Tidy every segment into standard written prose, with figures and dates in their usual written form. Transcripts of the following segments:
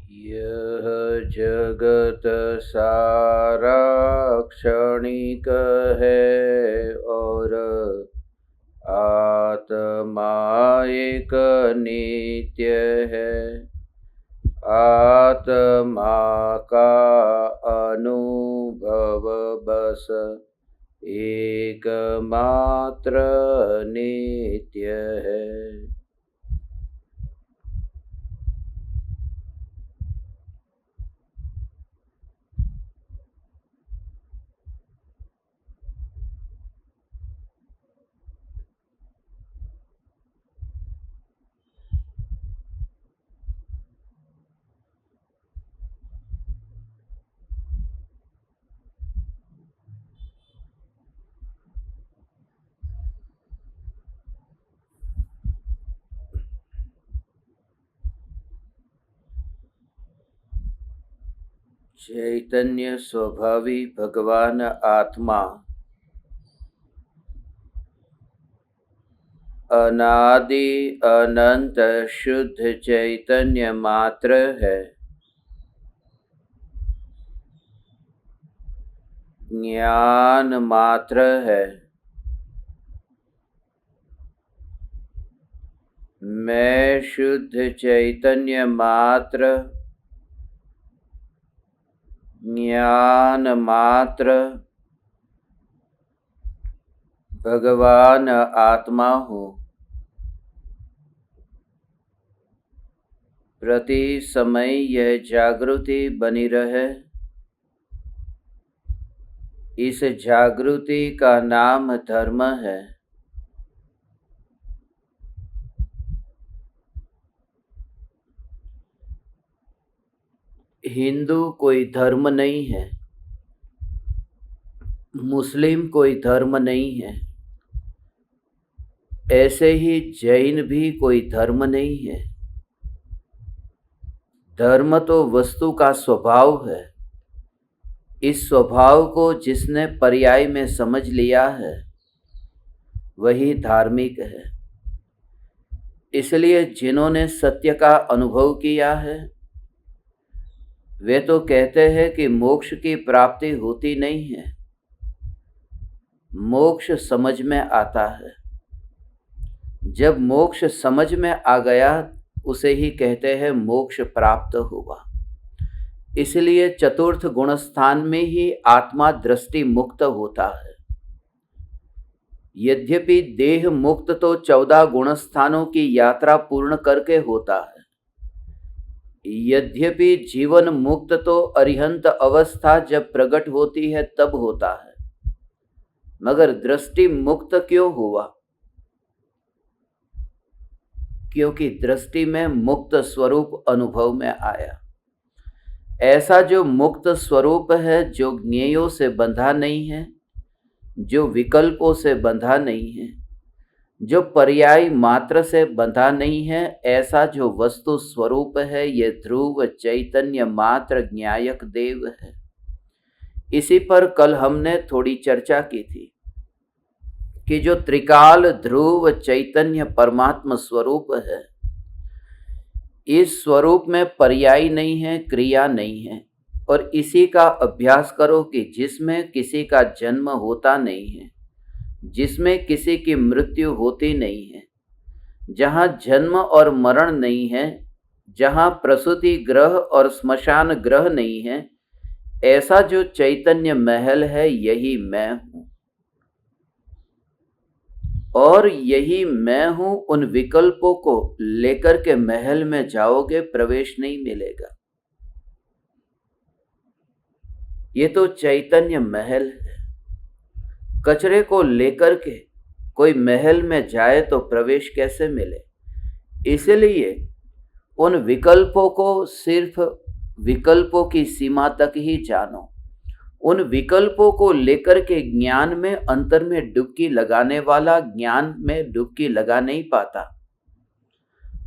यह जगत सारा क्षणिक है और आत्मा एक नित्य है। आत्मा का अनुभव बस एकमात्र नित्य है। चैतन्य स्वभावी भगवान आत्मा अनादि अनंत शुद्ध चैतन्य मात्र है। ज्ञान मात्र है। मैं शुद्ध चैतन्य मात्र, ज्ञान मात्र भगवान आत्मा हूँ। प्रति समय यह जागृति बनी रहे। इस जागृति का नाम धर्म है। हिंदू कोई धर्म नहीं है, मुस्लिम कोई धर्म नहीं है, ऐसे ही जैन भी कोई धर्म नहीं है। धर्म तो वस्तु का स्वभाव है। इस स्वभाव को जिसने पर्याय में समझ लिया है वही धार्मिक है। इसलिए जिन्होंने सत्य का अनुभव किया है वे तो कहते हैं कि मोक्ष की प्राप्ति होती नहीं है, मोक्ष समझ में आता है। जब मोक्ष समझ में आ गया उसे ही कहते हैं मोक्ष प्राप्त हुआ। इसलिए चतुर्थ गुण स्थान में ही आत्मा दृष्टि मुक्त होता है। यद्यपि देह मुक्त तो 14 गुण स्थानों की यात्रा पूर्ण करके होता है। यद्यपि जीवन मुक्त तो अरिहंत अवस्था जब प्रकट होती है तब होता है, मगर दृष्टि मुक्त क्यों हुआ? क्योंकि दृष्टि में मुक्त स्वरूप अनुभव में आया। ऐसा जो मुक्त स्वरूप है, जो ज्ञेयों से बंधा नहीं है, जो विकल्पों से बंधा नहीं है, जो पर्याय मात्र से बंधा नहीं है, ऐसा जो वस्तु स्वरूप है, ये ध्रुव चैतन्य मात्र ज्ञायक देव है। इसी पर कल हमने थोड़ी चर्चा की थी कि जो त्रिकाल ध्रुव चैतन्य परमात्मा स्वरूप है, इस स्वरूप में पर्याय नहीं है, क्रिया नहीं है। और इसी का अभ्यास करो कि जिसमें किसी का जन्म होता नहीं है, जिसमें किसी की मृत्यु होती नहीं है, जहाँ जन्म और मरण नहीं है, जहाँ प्रसूति ग्रह और स्मशान ग्रह नहीं है, ऐसा जो चैतन्य महल है यही मैं हूँ। और यही मैं हूँ, उन विकल्पों को लेकर के महल में जाओगे प्रवेश नहीं मिलेगा। ये तो चैतन्य महल है। कचरे को लेकर के कोई महल में जाए तो प्रवेश कैसे मिले? इसलिए उन विकल्पों को सिर्फ विकल्पों की सीमा तक ही जानो। उन विकल्पों को लेकर के ज्ञान में अंतर में डुबकी लगाने वाला ज्ञान में डुबकी लगा नहीं पाता।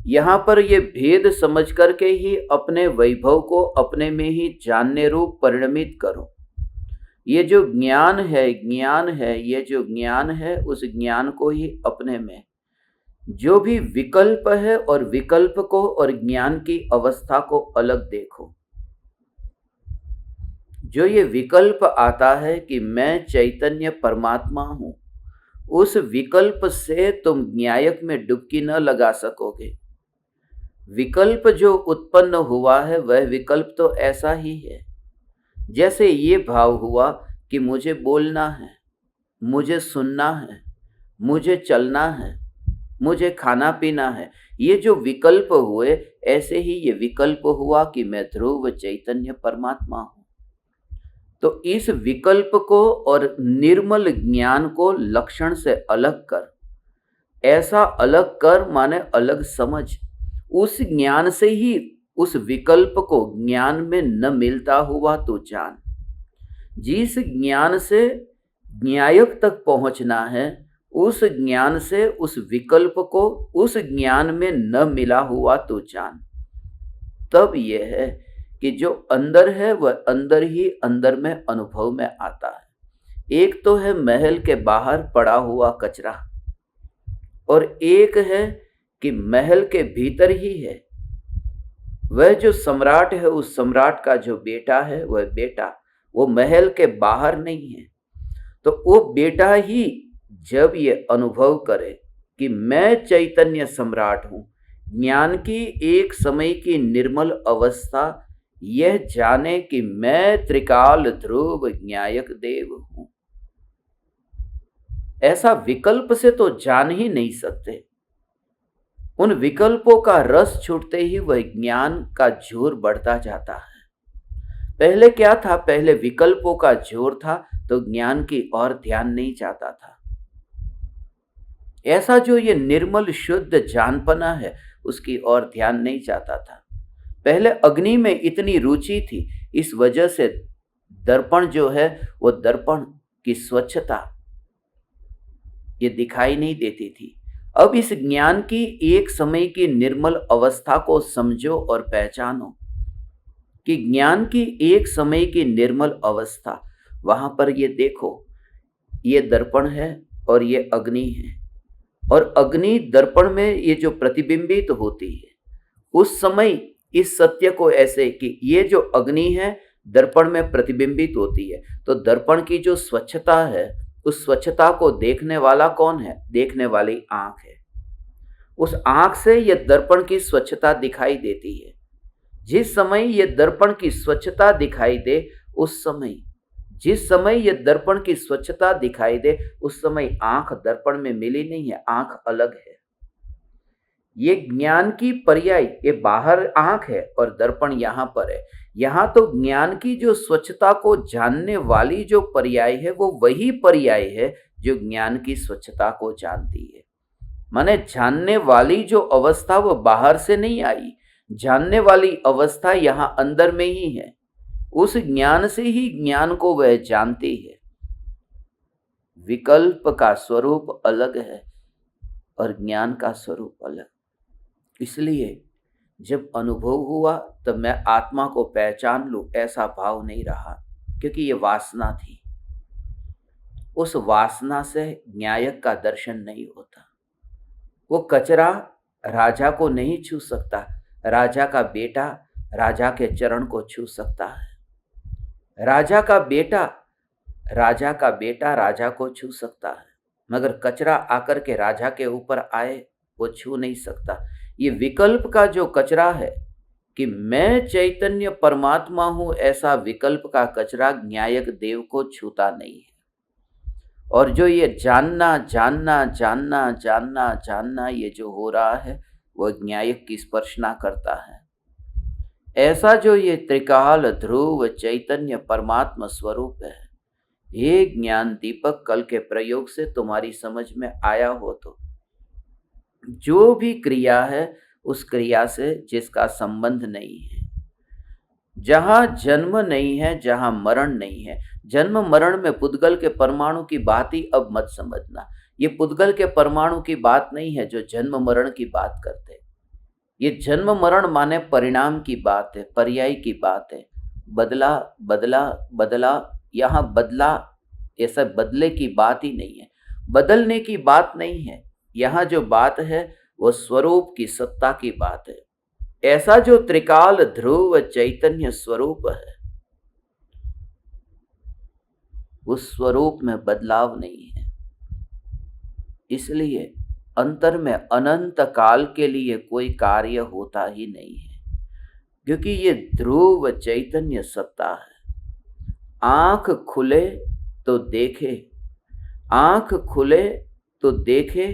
यहाँ पर ये भेद समझ करके ही अपने वैभव को अपने में ही जानने रूप परिणमित करो। ये जो ज्ञान है, ये जो ज्ञान है, उस ज्ञान को ही अपने में जो भी विकल्प है और विकल्प को और ज्ञान की अवस्था को अलग देखो। जो ये विकल्प आता है कि मैं चैतन्य परमात्मा हूं, उस विकल्प से तुम न्यायक में डुबकी न लगा सकोगे। विकल्प जो उत्पन्न हुआ है वह विकल्प तो ऐसा ही है जैसे ये भाव हुआ कि मुझे बोलना है, मुझे सुनना है, मुझे चलना है, मुझे खाना पीना है। ये जो विकल्प हुए, ऐसे ही ये विकल्प हुआ कि मैं ध्रुव चैतन्य परमात्मा हूं। तो इस विकल्प को और निर्मल ज्ञान को लक्षण से अलग कर। ऐसा अलग कर माने अलग समझ। उस ज्ञान से ही उस विकल्प को ज्ञान में न मिलता हुआ तो जान। जिस ज्ञान से न्यायक तक पहुंचना है, उस ज्ञान से उस विकल्प को उस ज्ञान में न मिला हुआ तो जान। तब यह है कि जो अंदर है वह अंदर ही अंदर में अनुभव में आता है। एक तो है महल के बाहर पड़ा हुआ कचरा, और एक है कि महल के भीतर ही है। वह जो सम्राट है, उस सम्राट का जो बेटा है, वह बेटा वो महल के बाहर नहीं है। तो वो बेटा ही जब ये अनुभव करे कि मैं चैतन्य सम्राट हूं, ज्ञान की एक समय की निर्मल अवस्था यह जाने कि मैं त्रिकाल ध्रुव न्यायक देव हूं, ऐसा विकल्प से तो जान ही नहीं सकते। उन विकल्पों का रस छूटते ही वह ज्ञान का जोर बढ़ता जाता है। पहले क्या था? पहले विकल्पों का जोर था तो ज्ञान की ओर ध्यान नहीं जाता था। ऐसा जो ये निर्मल शुद्ध जानपना है, उसकी ओर ध्यान नहीं जाता था। पहले अग्नि में इतनी रुचि थी, इस वजह से दर्पण जो है वो दर्पण की स्वच्छता ये दिखाई नहीं देती थी। अब इस ज्ञान की एक समय की निर्मल अवस्था को समझो और पहचानो कि ज्ञान की एक समय की निर्मल अवस्था, वहां पर ये देखो, ये दर्पण है और ये अग्नि है, और अग्नि दर्पण में ये जो प्रतिबिंबित होती है, उस समय इस सत्य को ऐसे कि ये जो अग्नि है दर्पण में प्रतिबिंबित होती है, तो दर्पण की जो स्वच्छता है, उस स्वच्छता को देखने वाला कौन है? देखने वाली आंख है। उस आंख से यह दर्पण की स्वच्छता दिखाई देती है। जिस समय यह दर्पण की स्वच्छता दिखाई दे, उस समय जिस समय यह दर्पण की स्वच्छता दिखाई दे, उस समय आंख दर्पण में मिली नहीं है, आंख अलग है। ये ज्ञान की पर्याय, ये बाहर आंख है और दर्पण यहां पर है। यहां तो ज्ञान की जो स्वच्छता को जानने वाली जो पर्याय है, वो वही पर्याय है जो ज्ञान की स्वच्छता को जानती है। माने जानने वाली जो अवस्था वो बाहर से नहीं आई, जानने वाली अवस्था यहां अंदर में ही है। उस ज्ञान से ही ज्ञान को वह जानती है। विकल्प का स्वरूप अलग है और ज्ञान का स्वरूप अलग। इसलिए जब अनुभव हुआ तब मैं आत्मा को पहचान लूं, ऐसा भाव नहीं रहा, क्योंकि ये वासना थी। उस वासना से न्यायक का दर्शन नहीं होता। वो कचरा राजा को नहीं छू सकता, राजा का बेटा राजा के चरण को छू सकता है। राजा का बेटा राजा को छू सकता है, मगर कचरा आकर के राजा के ऊपर आए, वो छू नहीं सकता। ये विकल्प का जो कचरा है कि मैं चैतन्य परमात्मा हूं, ऐसा विकल्प का कचरा न्यायक देव को छूता नहीं है। और जो ये जानना जानना जानना जानना जानना ये जो हो रहा है, वह न्यायक की स्पर्शना करता है। ऐसा जो ये त्रिकाल ध्रुव चैतन्य परमात्मा स्वरूप है, ये ज्ञान दीपक कल के प्रयोग से तुम्हारी समझ में आया हो तो जो भी क्रिया है, उस क्रिया से जिसका संबंध नहीं है, जहां जन्म नहीं है, जहां मरण नहीं है। जन्म मरण में पुद्गल के परमाणु की बात ही अब मत समझना। ये पुद्गल के परमाणु की बात नहीं है जो जन्म मरण की बात करते। ये जन्म मरण माने परिणाम की बात है, पर्याय की बात है। बदला बदला बदला, यहां बदला ऐसा बदले की बात ही नहीं है, बदलने की बात नहीं है। यहां जो बात है वह स्वरूप की सत्ता की बात है। ऐसा जो त्रिकाल ध्रुव चैतन्य स्वरूप है, उस स्वरूप में बदलाव नहीं है। इसलिए अंतर में अनंत काल के लिए कोई कार्य होता ही नहीं है, क्योंकि ये ध्रुव चैतन्य सत्ता है। आंख खुले तो देखे, आंख खुले तो देखे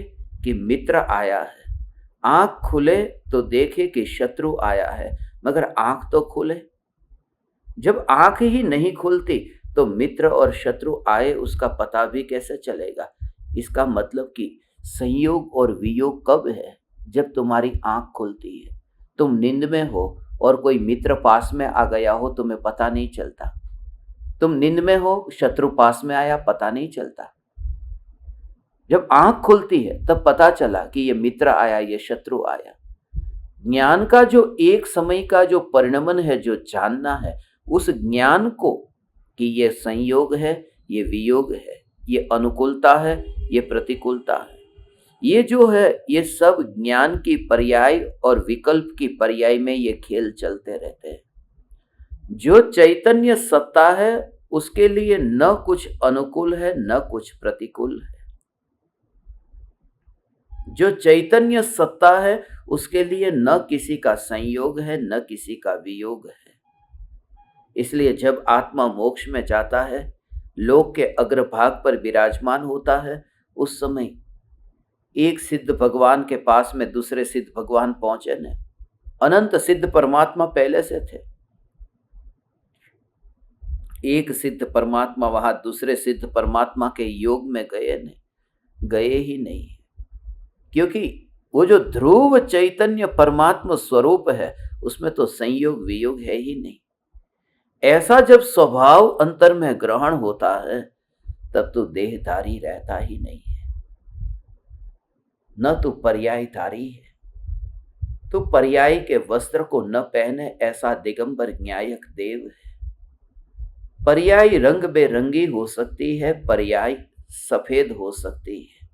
कि मित्र आया है, आंख खुले तो देखे कि शत्रु आया है, मगर आंख तो खुले। जब आंख ही नहीं खुलती तो मित्र और शत्रु आए उसका पता भी कैसे चलेगा। इसका मतलब कि संयोग और वियोग कब है? जब तुम्हारी आंख खुलती है। तुम नींद में हो और कोई मित्र पास में आ गया हो, तुम्हें पता नहीं चलता। तुम नींद में हो, शत्रु पास में आया, पता नहीं चलता। जब आंख खुलती है तब पता चला कि ये मित्र आया, ये शत्रु आया। ज्ञान का जो एक समय का जो परिणमन है, जो जानना है, उस ज्ञान को कि ये संयोग है, ये वियोग है, ये अनुकूलता है, ये प्रतिकूलता है, ये जो है, ये सब ज्ञान की पर्याय और विकल्प की पर्याय में ये खेल चलते रहते हैं। जो चैतन्य सत्ता है उसके लिए न कुछ अनुकूल है न कुछ प्रतिकूल है। जो चैतन्य सत्ता है उसके लिए न किसी का संयोग है न किसी का वियोग है। इसलिए जब आत्मा मोक्ष में जाता है, लोक के अग्रभाग पर विराजमान होता है, उस समय एक सिद्ध भगवान के पास में दूसरे सिद्ध भगवान पहुंचे न, अनंत सिद्ध परमात्मा पहले से थे। एक सिद्ध परमात्मा वहां दूसरे सिद्ध परमात्मा के योग में गए ही नहीं, क्योंकि वो जो ध्रुव चैतन्य परमात्मा स्वरूप है उसमें तो संयोग वियोग है ही नहीं। ऐसा जब स्वभाव अंतर में ग्रहण होता है तब तो देहधारी रहता ही नहीं है, न तो पर्यायधारी है। तो पर्याय के वस्त्र को न पहने ऐसा दिगंबर न्यायक देव है। पर्याय रंग बेरंगी हो सकती है, पर्याय सफेद हो सकती है,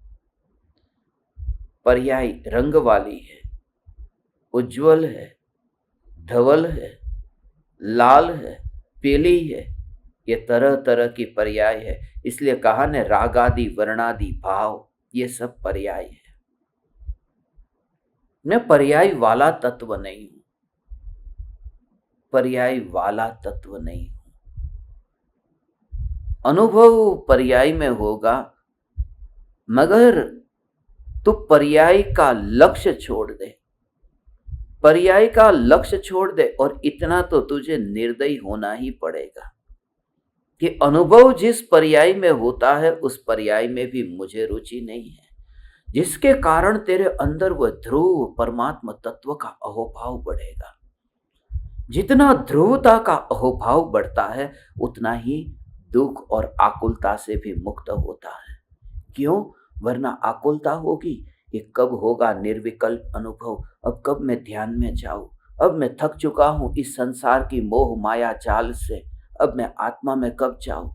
पर्याय रंग वाली है, उज्जवल है, धवल है, लाल है, पीली है, ये तरह तरह की पर्याय है। इसलिए कहा ने रागादि वर्णादि भाव, ये सब पर्याय है। मैं पर्याय वाला तत्व नहीं हूं, पर्याय वाला तत्व नहीं हूं। अनुभव पर्याय में होगा, मगर तू पर्याय का लक्ष्य छोड़ दे, पर्याय का लक्ष्य छोड़ दे। और इतना तो तुझे निर्दयी होना ही पड़ेगा कि अनुभव जिस पर्याय में होता है उस पर्याय में भी मुझे रुचि नहीं है, जिसके कारण तेरे अंदर वह ध्रुव परमात्मा तत्व का अहोभाव बढ़ेगा। जितना ध्रुवता का अहोभाव बढ़ता है उतना ही दुख और आकुलता से भी मुक्त होता है। क्यों? वरना आकुलता होगी कि कब होगा निर्विकल्प अनुभव, अब कब मैं ध्यान में जाऊं, अब मैं थक चुका हूं इस संसार की मोह माया जाल से, अब मैं आत्मा में कब जाऊं।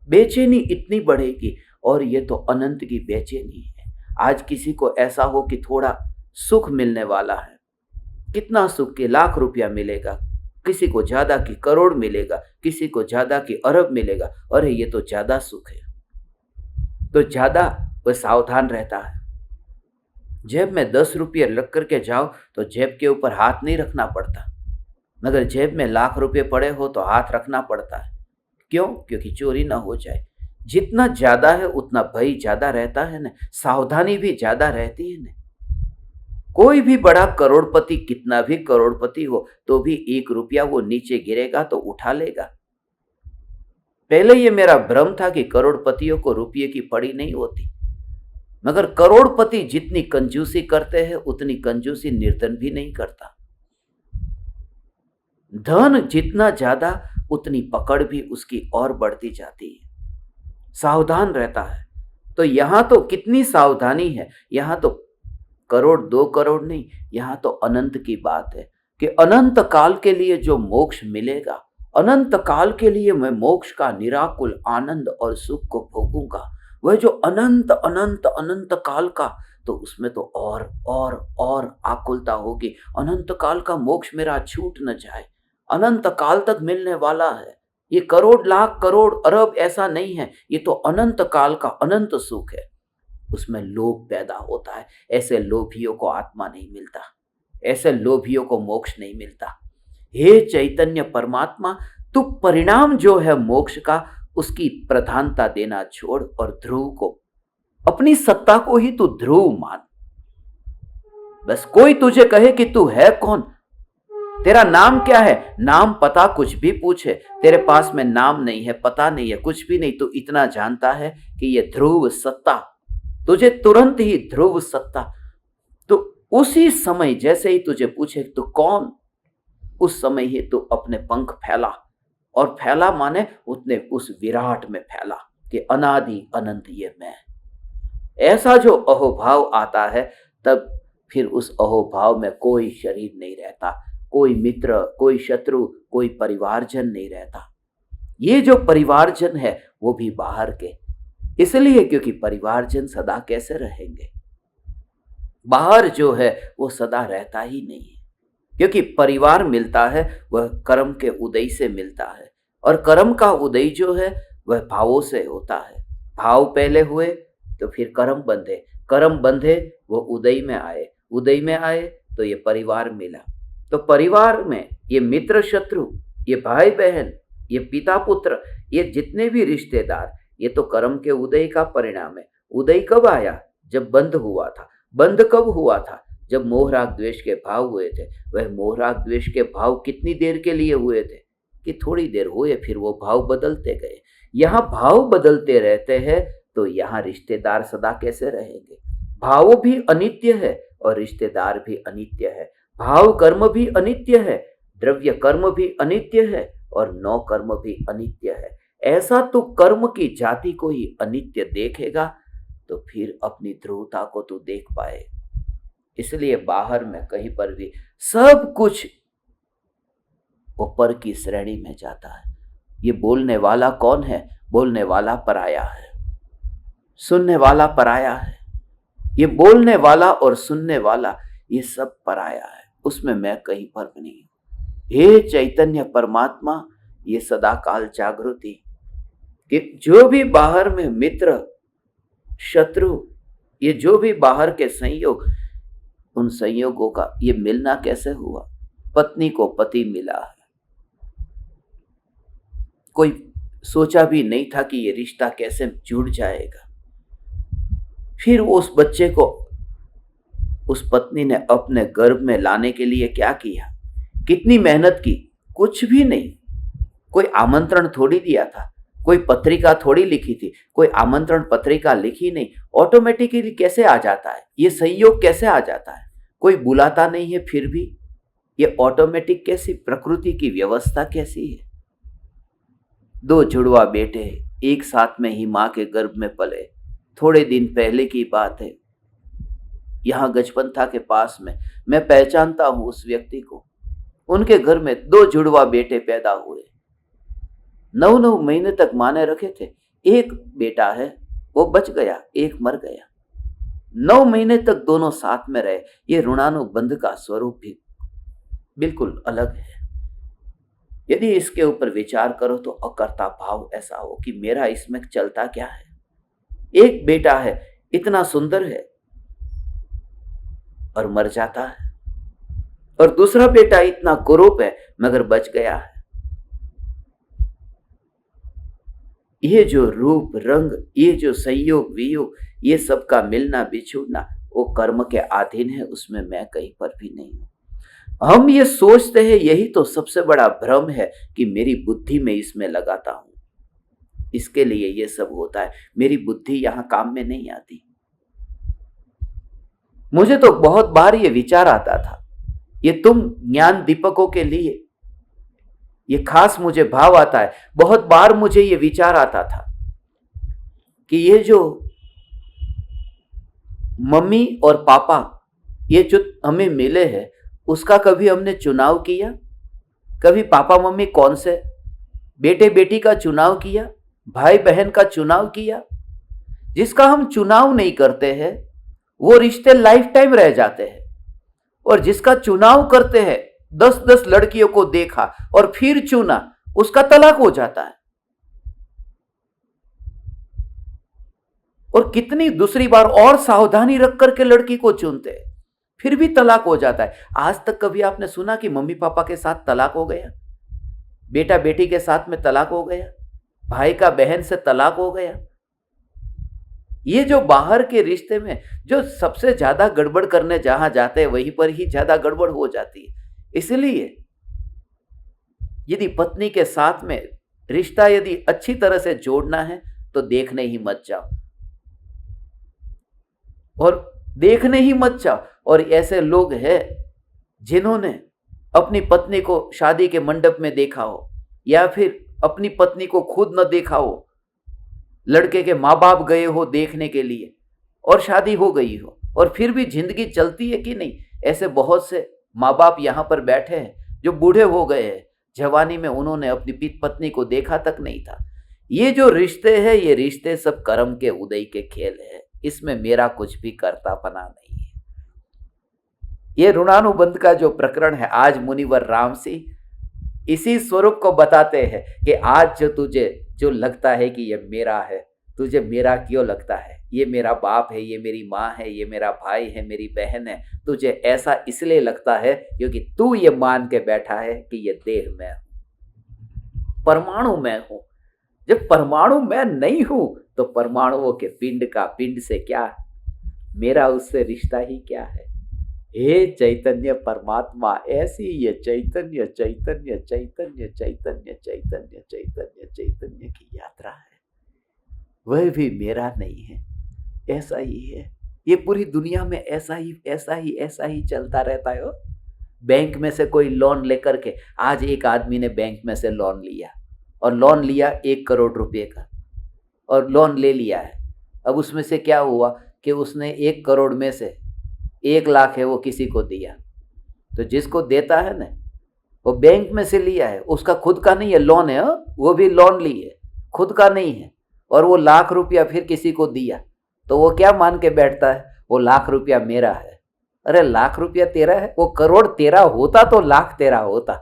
बेचैनी इतनी बढ़ेगी, और ये तो अनंत की बेचैनी है। आज किसी को ऐसा हो कि थोड़ा सुख मिलने वाला है, कितना सुख कि लाख रुपया मिलेगा, किसी को ज्यादा की करोड़ मिलेगा, किसी को ज्यादा की अरब मिलेगा। अरे ये तो ज्यादा सुख है, तो ज्यादा वह सावधान रहता है। जेब में 10 रुपये रख करके जाओ तो जेब के ऊपर हाथ नहीं रखना पड़ता, मगर जेब में लाख रुपये पड़े हो तो हाथ रखना पड़ता है। क्यों? क्योंकि चोरी ना हो जाए। जितना ज्यादा है उतना भय ज्यादा रहता है ना, सावधानी भी ज्यादा रहती है ना। कोई भी बड़ा करोड़पति कितना भी करोड़पति हो तो भी 1 रुपया वो नीचे गिरेगा तो उठा लेगा। पहले ये मेरा भ्रम था कि करोड़पतियों को रुपये की पड़ी नहीं होती, मगर करोड़पति जितनी कंजूसी करते हैं उतनी कंजूसी निर्धन भी नहीं करता। धन जितना ज्यादा उतनी पकड़ भी उसकी और बढ़ती जाती है, सावधान रहता है। तो यहां तो कितनी सावधानी है, यहां तो करोड़ 2 करोड़ नहीं, यहां तो अनंत की बात है कि अनंत काल के लिए जो मोक्ष मिलेगा, अनंत काल के लिए मैं मोक्ष का निराकुल आनंद और सुख को भोगूंगा। वह जो अनंत अनंत अनंत काल का तो उसमें तो और आकुलता होगी। अनंत काल का मोक्ष मेरा छूट न जाए, अनंत काल तक मिलने वाला है। ये करोड़ लाख करोड़ अरब ऐसा नहीं है, ये तो अनंत काल का अनंत सुख है। उसमें लोभ पैदा होता है। ऐसे लोभियों को आत्मा नहीं मिलता, ऐसे लोभियों को मोक्ष नहीं मिलता। हे चैतन्य परमात्मा, तू परिणाम जो है मोक्ष का, उसकी प्रधानता देना छोड़ और ध्रुव को, अपनी सत्ता को ही तू ध्रुव मान। बस कोई तुझे कहे कि तू है कौन, तेरा नाम क्या है, नाम पता कुछ भी पूछे, तेरे पास में नाम नहीं है, पता नहीं है, कुछ भी नहीं। तू इतना जानता है कि ये ध्रुव सत्ता, तुझे तुरंत ही ध्रुव सत्ता। तो उसी समय जैसे ही तुझे पूछे तू कौन, उस समय ही तू अपने पंख फैला, और फैला माने उतने उस विराट में फैला कि अनादि अनंत ये मैं। ऐसा जो अहोभाव आता है, तब फिर उस अहोभाव में कोई शरीर नहीं रहता, कोई मित्र, कोई शत्रु, कोई परिवारजन नहीं रहता। ये जो परिवारजन है वो भी बाहर के, इसलिए क्योंकि परिवारजन सदा कैसे रहेंगे, बाहर जो है वो सदा रहता ही नहीं है। क्योंकि परिवार मिलता है वह कर्म के उदय से मिलता है, और कर्म का उदय जो है वह भावों से होता है। भाव पहले हुए तो फिर कर्म बंधे, कर्म बंधे वो उदय में आए, उदय में आए तो ये परिवार मिला। तो परिवार में ये मित्र शत्रु, ये भाई बहन, ये पिता पुत्र, ये जितने भी रिश्तेदार, ये तो कर्म के उदय का परिणाम है। उदय कब आया? जब बंध हुआ था। बंध कब हुआ था? जब मोह राग द्वेष के भाव हुए थे। वह मोह राग द्वेष के भाव कितनी देर के लिए हुए थे? कि थोड़ी देर हुए, फिर वो भाव बदलते गए। यहाँ भाव बदलते रहते हैं तो यहाँ रिश्तेदार सदा कैसे रहेंगे? भाव भी अनित्य है और रिश्तेदार भी अनित्य है। भाव कर्म भी अनित्य है, द्रव्य कर्म भी अनित्य है, और नौ कर्म भी अनित्य है। ऐसा तो कर्म की जाति को ही अनित्य देखेगा तो फिर अपनी ध्रुवता को तू देख पाए। इसलिए बाहर में कहीं पर भी सब कुछ ऊपर की श्रेणी में जाता है। ये बोलने वाला कौन है? बोलने वाला पराया है, सुनने वाला पराया है। ये बोलने वाला और सुनने वाला ये सब पराया है, उसमें मैं कहीं पर नहीं हूं। हे चैतन्य परमात्मा, ये सदा काल जागृति कि जो भी बाहर में मित्र शत्रु, ये जो भी बाहर के संयोग, उन संयोगों का ये मिलना कैसे हुआ? पत्नी को पति मिला है, कोई सोचा भी नहीं था कि ये रिश्ता कैसे जुड़ जाएगा। फिर वो उस बच्चे को उस पत्नी ने अपने गर्भ में लाने के लिए क्या किया, कितनी मेहनत की? कुछ भी नहीं। कोई आमंत्रण थोड़ी दिया था, कोई पत्रिका थोड़ी लिखी थी, कोई आमंत्रण पत्रिका लिखी नहीं। ऑटोमेटिकली कैसे आ जाता है ये संयोग? कैसे आ जाता है? कोई बुलाता नहीं है, फिर भी ये ऑटोमेटिक कैसी? प्रकृति की व्यवस्था कैसी है? दो जुड़वा बेटे एक साथ में ही मां के गर्भ में पले। थोड़े दिन पहले की बात है, यहां गजपंथा के पास में, मैं पहचानता हूं उस व्यक्ति को। उनके घर में दो जुड़वा बेटे पैदा हुए। 9 महीने तक मां ने रखे थे। एक बेटा है वो बच गया, एक मर गया। 9 महीने तक दोनों साथ में रहे। ये ऋणानुबंध का स्वरूप भी बिल्कुल अलग है। यदि इसके ऊपर विचार करो तो अकर्ता भाव ऐसा हो कि मेरा इसमें चलता क्या है। एक बेटा है, इतना सुंदर है और मर जाता है, और दूसरा बेटा इतना कुरूप है मगर बच गया है। ये जो रूप रंग, ये जो संयोग वियोग, ये सब का मिलना बिछुड़ना वो कर्म के अधीन है, उसमें मैं कहीं पर भी नहीं हूं। हम ये सोचते हैं, यही तो सबसे बड़ा भ्रम है कि मेरी बुद्धि में इसमें लगाता हूं, इसके लिए ये सब होता है। मेरी बुद्धि यहां काम में नहीं आती। मुझे तो बहुत बार ये विचार आता था, ये तुम ज्ञान दीपकों के लिए ये खास मुझे भाव आता है। बहुत बार मुझे ये विचार आता था कि ये जो मम्मी और पापा ये जो हमें मिले हैं, उसका कभी हमने चुनाव किया? कभी पापा मम्मी कौन से, बेटे बेटी का चुनाव किया? भाई बहन का चुनाव किया? जिसका हम चुनाव नहीं करते हैं वो रिश्ते लाइफ टाइम रह जाते हैं। और जिसका चुनाव करते हैं, 10-10 लड़कियों को देखा और फिर चुना, उसका तलाक हो जाता है। और कितनी दूसरी बार और सावधानी रख करके लड़की को चुनते हैं, फिर भी तलाक हो जाता है। आज तक कभी आपने सुना कि मम्मी पापा के साथ तलाक हो गया, बेटा बेटी के साथ में तलाक हो गया, भाई का बहन से तलाक हो गया? ये जो बाहर के रिश्ते में जो सबसे ज्यादा गड़बड़ करने जहां जाते हैं, वहीं पर ही ज्यादा गड़बड़ हो जाती है। इसलिए यदि पत्नी के साथ में रिश्ता यदि अच्छी तरह से जोड़ना है तो देखने ही मत जाओ, और देखने ही मत जाओ। और ऐसे लोग हैं जिन्होंने अपनी पत्नी को शादी के मंडप में देखा हो, या फिर अपनी पत्नी को खुद न देखा हो, लड़के के माँ बाप गए हो देखने के लिए और शादी हो गई हो, और फिर भी जिंदगी चलती है कि नहीं। ऐसे बहुत से माँ बाप यहाँ पर बैठे हैं जो बूढ़े हो गए हैं, जवानी में उन्होंने अपनी पत्नी को देखा तक नहीं था। ये जो रिश्ते हैं, ये रिश्ते सब कर्म के उदय के खेल है, इसमें मेरा कुछ भी कर्तापना नहीं है। ये ऋणानुबंध का जो प्रकरण है, आज मुनिवर राम सिंह इसी स्वरूप को बताते हैं कि आज जो तुझे जो लगता है कि ये मेरा है, तुझे मेरा क्यों लगता है? ये मेरा बाप है, ये मेरी माँ है, ये मेरा भाई है, मेरी बहन है। तुझे ऐसा इसलिए लगता है क्योंकि तू ये मान के बैठा है कि ये देह मैं हूं, परमाणु मैं हूं। जब परमाणु मैं नहीं हूं तो परमाणुओं के पिंड से क्या, मेरा उससे रिश्ता ही क्या है? हे चैतन्य परमात्मा, ऐसी ये चैतन्य चैतन्य चैतन्य चैतन्य चैतन्य चैतन्य चैतन्य की यात्रा है। वह भी मेरा नहीं है, ऐसा ही है। ये पूरी दुनिया में ऐसा ही चलता रहता है। बैंक में से कोई लोन लेकर के, आज एक आदमी ने बैंक में से लोन लिया, और लोन लिया 1 करोड़ रुपए का, और लोन ले लिया है। अब उसमें से क्या हुआ कि उसने 1 करोड़ में से 1 लाख है वो किसी को दिया। तो जिसको देता है ना, वो बैंक में से लिया है, उसका खुद का नहीं है, लोन है, वो भी लोन ली है, खुद का नहीं है। और वो 1 लाख रुपया फिर किसी को दिया, तो वो क्या मान के बैठता है? वो 1 लाख रुपया मेरा है। अरे 1 लाख रुपया तेरा है? वो करोड़ तेरा होता तो लाख तेरा होता।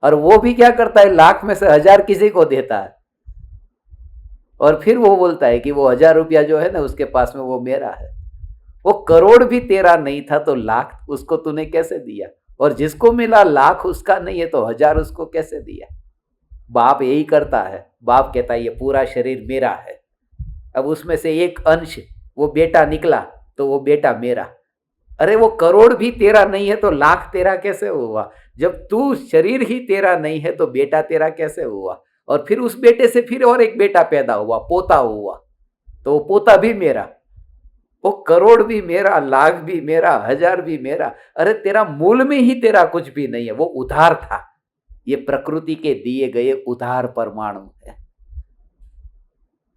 और वो भी क्या करता है, लाख में से 1000 किसी को देता है, और फिर वो बोलता है कि वो 1000 रुपया जो है ना उसके पास में वो मेरा है। वो करोड़ भी तेरा नहीं था तो लाख उसको तूने कैसे दिया? और जिसको मिला लाख उसका नहीं है तो 1000 उसको कैसे दिया? बाप यही करता है। बाप कहता है ये पूरा शरीर मेरा है। अब उसमें से एक अंश वो बेटा निकला तो वो बेटा मेरा। अरे वो करोड़ भी तेरा नहीं है तो लाख तेरा कैसे हुआ? जब तू शरीर ही तेरा नहीं है तो बेटा तेरा कैसे हुआ? और फिर उस बेटे से फिर और एक बेटा पैदा हुआ, पोता हुआ, तो वो पोता भी मेरा। वो करोड़ भी मेरा, लाख भी मेरा, 1000 भी मेरा। अरे तेरा मूल में ही तेरा कुछ भी नहीं है, वो उधार था। ये प्रकृति के दिए गए उधार परमाणु है।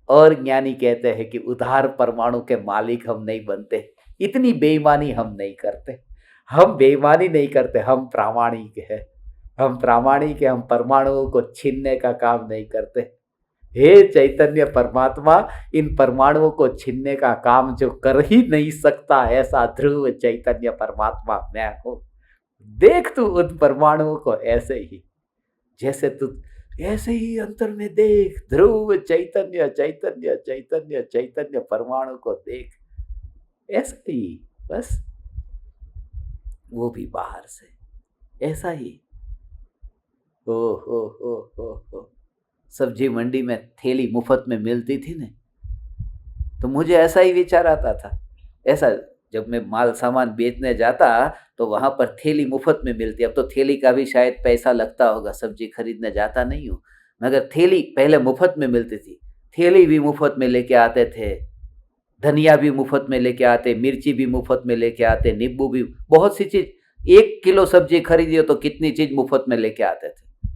और ज्ञानी कहते हैं कि उधार परमाणु के मालिक हम नहीं बनते। इतनी बेईमानी हम नहीं करते। हम बेईमानी नहीं करते, हम प्रामाणिक है। हम प्रामाणिक है, हम परमाणुओं को छीनने का काम नहीं करते। हे चैतन्य परमात्मा, इन परमाणुओं को छीनने का काम जो कर ही नहीं सकता, ऐसा ध्रुव चैतन्य परमात्मा मैं हूं। देख तू उन परमाणुओं को ऐसे ही, जैसे तू ऐसे ही अंतर में देख। ध्रुव चैतन्य चैतन्य चैतन्य चैतन्य परमाणु को देख, ऐसे ही बस। वो भी बाहर से ऐसा ही। हो हो। सब्जी मंडी में थैली मुफ्त में मिलती थी ना, तो मुझे ऐसा ही विचार आता था। ऐसा जब मैं माल सामान बेचने जाता तो वहां पर थैली मुफ्त में मिलती। अब तो थैली का भी शायद पैसा लगता होगा, सब्जी खरीदने जाता नहीं हूँ, मगर थैली पहले मुफ्त में मिलती थी। थैली भी मुफ्त में लेके आते थे, धनिया भी मुफ्त में लेके आते, मिर्ची भी मुफ्त में लेके आते, नींबू भी, बहुत सी चीज। 1 किलो सब्जी खरीदियो तो कितनी चीज मुफ्त में लेके आते थे।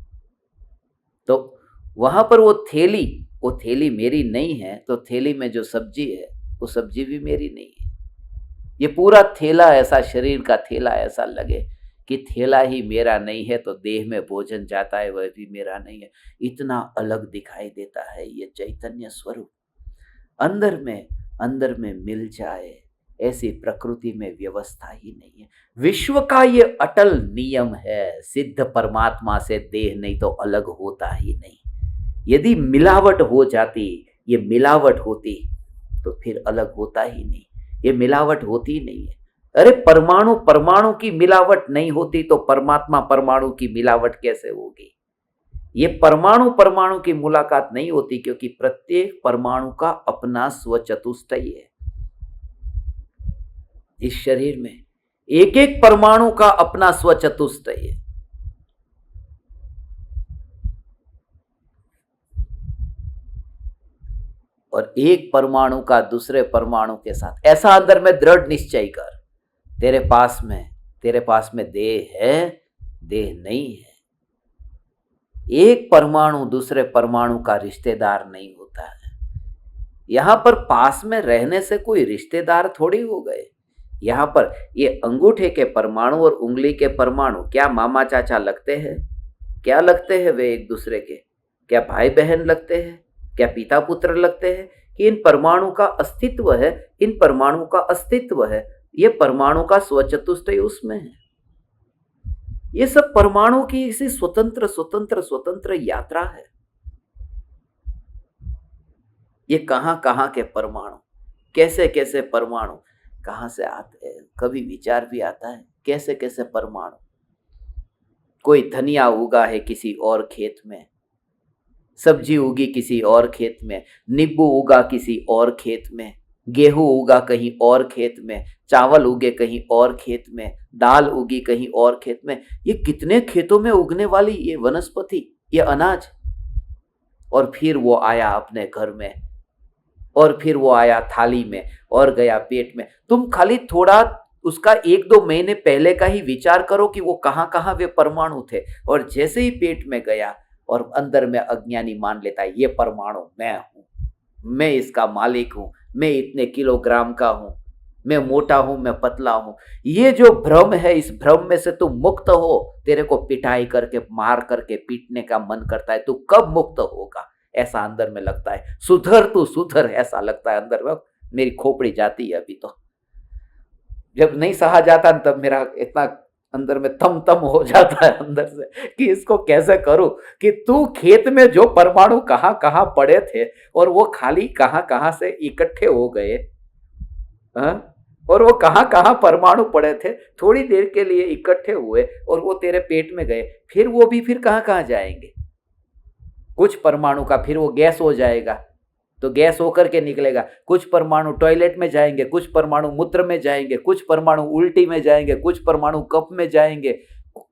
तो वहां पर वो थैली मेरी नहीं है, तो थैली में जो सब्जी है वो सब्जी भी मेरी नहीं है। ये पूरा थैला ऐसा, शरीर का थैला ऐसा लगे कि थैला ही मेरा नहीं है, तो देह में भोजन जाता है वह भी मेरा नहीं है। इतना अलग दिखाई देता है ये चैतन्य स्वरूप। अंदर में मिल जाए ऐसी प्रकृति में व्यवस्था ही नहीं है। विश्व का ये अटल नियम है, सिद्ध परमात्मा से देह नहीं तो अलग होता ही नहीं। यदि मिलावट हो जाती, ये मिलावट होती तो फिर अलग होता ही नहीं। ये मिलावट होती नहीं है। अरे परमाणु परमाणु की मिलावट नहीं होती तो परमात्मा परमाणु की मिलावट कैसे होगी? ये परमाणु परमाणु की मुलाकात नहीं होती, क्योंकि प्रत्येक परमाणु का अपना स्वचतुष्टय है। इस शरीर में एक एक परमाणु का अपना स्वचतुष्टय है। और एक परमाणु का दूसरे परमाणु के साथ ऐसा अंदर में दृढ़ निश्चय कर, तेरे पास में देह है, देह नहीं है। एक परमाणु दूसरे परमाणु का रिश्तेदार नहीं होता है। यहां पर पास में रहने से कोई रिश्तेदार थोड़ी हो गए। यहां पर ये अंगूठे के परमाणु और उंगली के परमाणु क्या मामा चाचा लगते हैं? क्या लगते हैं वे एक दूसरे के? क्या भाई बहन लगते हैं? क्या पिता पुत्र लगते हैं? कि इन परमाणु का अस्तित्व है, इन परमाणु का अस्तित्व है, ये परमाणु का स्वचतुष्टय उसमें है। ये सब परमाणु की इसी स्वतंत्र स्वतंत्र स्वतंत्र यात्रा है। ये कहां कहां के परमाणु, कैसे कैसे परमाणु कहां से आते हैं, कभी विचार भी आता है कैसे कैसे परमाणु। कोई धनिया उगा है किसी और खेत में, सब्जी उगी किसी और खेत में, नींबू उगा किसी और खेत में, गेहूं उगा कहीं और खेत में, चावल उगे कहीं और खेत में, दाल उगी कहीं और खेत में। ये कितने खेतों में उगने वाली ये वनस्पति, ये अनाज। और फिर वो आया अपने घर में, और फिर वो आया थाली में और गया पेट में। तुम खाली थोड़ा उसका 1-2 महीने पहले का ही विचार करो कि वो कहां कहां वे परमाणु थे। और जैसे ही पेट में गया और अंदर में अज्ञानी मान लेता है ये परमाणु मैं हूं, मैं इसका मालिक हूं, मैं इतने किलोग्राम का हूं, मैं मोटा हूं, मैं पतला हूं। ये जो भ्रम है, इस भ्रम में से तू मुक्त हो। तेरे को पिटाई करके मार करके पीटने का मन करता है, तू कब मुक्त होगा ऐसा अंदर में लगता है। सुधर तू सुधर ऐसा लगता है अंदर में। मेरी खोपड़ी जाती है अभी तो, जब नहीं सहा जाता तब मेरा इतना अंदर में तम तम हो जाता है अंदर से कि इसको कैसे करूं। कि तू खेत में जो परमाणु कहां कहां पड़े थे और वो खाली कहां कहां से इकट्ठे हो गए, और वो कहां कहां परमाणु पड़े थे, थोड़ी देर के लिए इकट्ठे हुए और वो तेरे पेट में गए, फिर वो भी फिर कहां कहां जाएंगे। कुछ परमाणु का फिर वो गैस हो जाएगा तो गैस होकर के निकलेगा। कुछ परमाणु टॉयलेट में जाएंगे, कुछ परमाणु मूत्र में जाएंगे, कुछ परमाणु उल्टी में जाएंगे, कुछ परमाणु कफ में जाएंगे,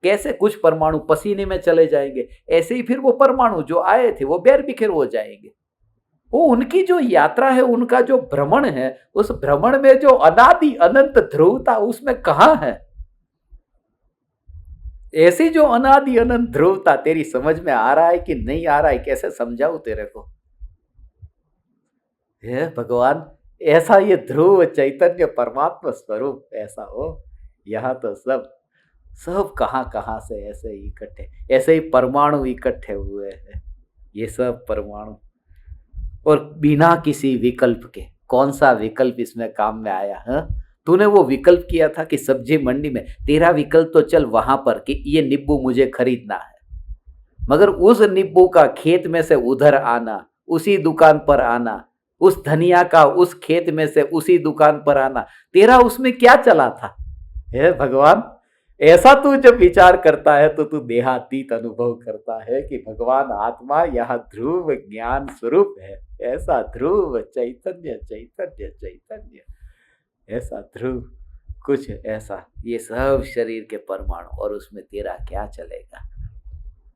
कैसे कुछ परमाणु पसीने में चले जाएंगे। ऐसे ही फिर वो परमाणु जो आए थे वो बेर बिखेर हो जाएंगे। वो उनकी जो यात्रा है, उनका जो भ्रमण है, उस भ्रमण में जो अनादि अनंत ध्रुवता उसमें कहां है। ऐसी जो अनादि अनंत ध्रुवता तेरी समझ में आ रहा है कि नहीं आ रहा है, कैसे समझाऊं तेरे को। हे भगवान, ऐसा ये ध्रुव चैतन्य परमात्मा स्वरूप ऐसा हो। यहाँ तो सब सब कहां कहां से ऐसे ही इकट्ठे, ऐसे ही परमाणु इकट्ठे हुए हैं। ये सब परमाणु और बिना किसी विकल्प के। कौन सा विकल्प इसमें काम में आया है? तूने वो विकल्प किया था कि सब्जी मंडी में, तेरा विकल्प तो चल वहां पर कि ये नींबू मुझे खरीदना है, मगर उस नींबू का खेत में से उधर आना, उसी दुकान पर आना, उस धनिया का उस खेत में से उसी दुकान पर आना, तेरा उसमें क्या चला था? हे भगवान, ऐसा तू जब विचार करता है तो तू देहातीत अनुभव करता है कि भगवान आत्मा यह ध्रुव ज्ञान स्वरूप है। ऐसा ध्रुव चैतन्य चैतन्य चैतन्य, ऐसा ध्रुव कुछ ऐसा, ये सब शरीर के परमाणु, और उसमें तेरा क्या चलेगा।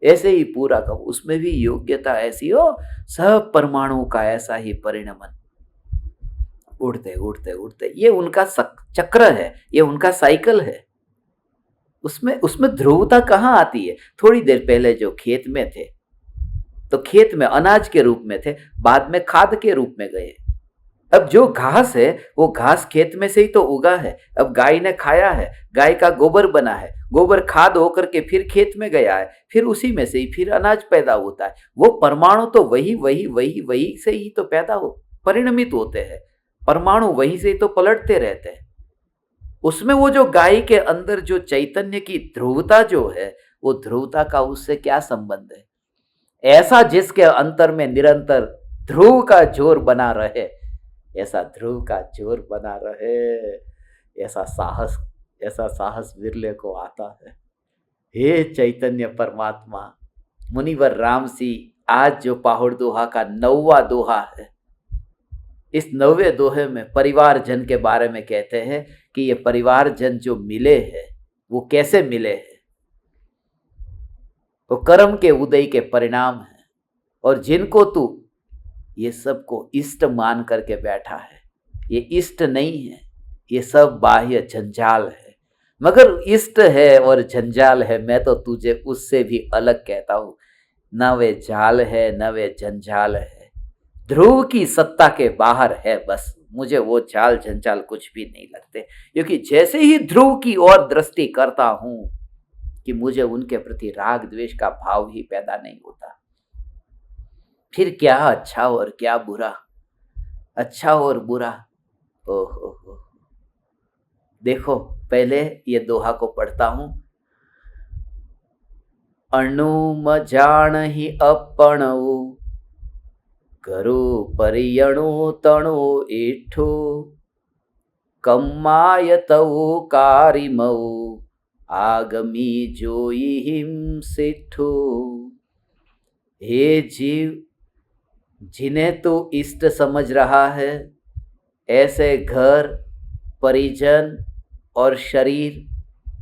ऐसे ही पूरा का उसमें भी योग्यता ऐसी हो, सब परमाणुओं का ऐसा ही परिणमन, उड़ते उड़ते उड़ते। ये उनका चक्र है, ये उनका साइकिल है। उसमें ध्रुवता कहाँ आती है? थोड़ी देर पहले जो खेत में थे तो खेत में अनाज के रूप में थे, बाद में खाद के रूप में गए। अब जो घास है वो घास खेत में से ही तो उगा है। अब गाय ने खाया है, गाय का गोबर बना है, गोबर खाद होकर के फिर खेत में गया है, फिर उसी में से ही फिर अनाज पैदा होता है। वो परमाणु तो वही वही वही वही से ही तो पैदा हो परिणमित होते हैं। परमाणु वहीं से तो पलटते रहते हैं। उसमें वो जो गाय के अंदर जो चैतन्य की ध्रुवता जो है, वो ध्रुवता का उससे क्या संबंध है? ऐसा जिसके अंतर में निरंतर ध्रुव का जोर बना रहे, ऐसा ध्रुव का जोर बना रहे, ऐसा साहस विरले को आता है। हे चैतन्य परमात्मा, मुनिवर राम सिंह आज जो पाहुड़ दोहा का 9वां दोहा है, इस 9वें दोहे में परिवार जन के बारे में कहते हैं कि ये परिवार जन जो मिले हैं वो कैसे मिले हैं? वो कर्म के उदय के परिणाम है, और जिनको तू ये सबको इष्ट मान करके बैठा है, ये इष्ट नहीं है, ये सब बाह्य जंजाल है। मगर इष्ट है और जंजाल है, मैं तो तुझे उससे भी अलग कहता हूं। न वे जाल है न वे जंजाल है, ध्रुव की सत्ता के बाहर है बस। मुझे वो जाल जंजाल कुछ भी नहीं लगते, क्योंकि जैसे ही ध्रुव की ओर दृष्टि करता हूं कि मुझे उनके प्रति राग द्वेष का भाव ही पैदा नहीं होता। फिर क्या अच्छा और क्या बुरा, अच्छा और बुरा, ओहो। देखो पहले ये दोहा को पढ़ता हूं। अणु जान ही अपणु, करो परियणु तणु एठो, कम्मायतौ कारिमौ, आगमी जोई हिम सेठो। हे जीव, जिन्हें तू इष्ट समझ रहा है, ऐसे घर, परिजन और शरीर,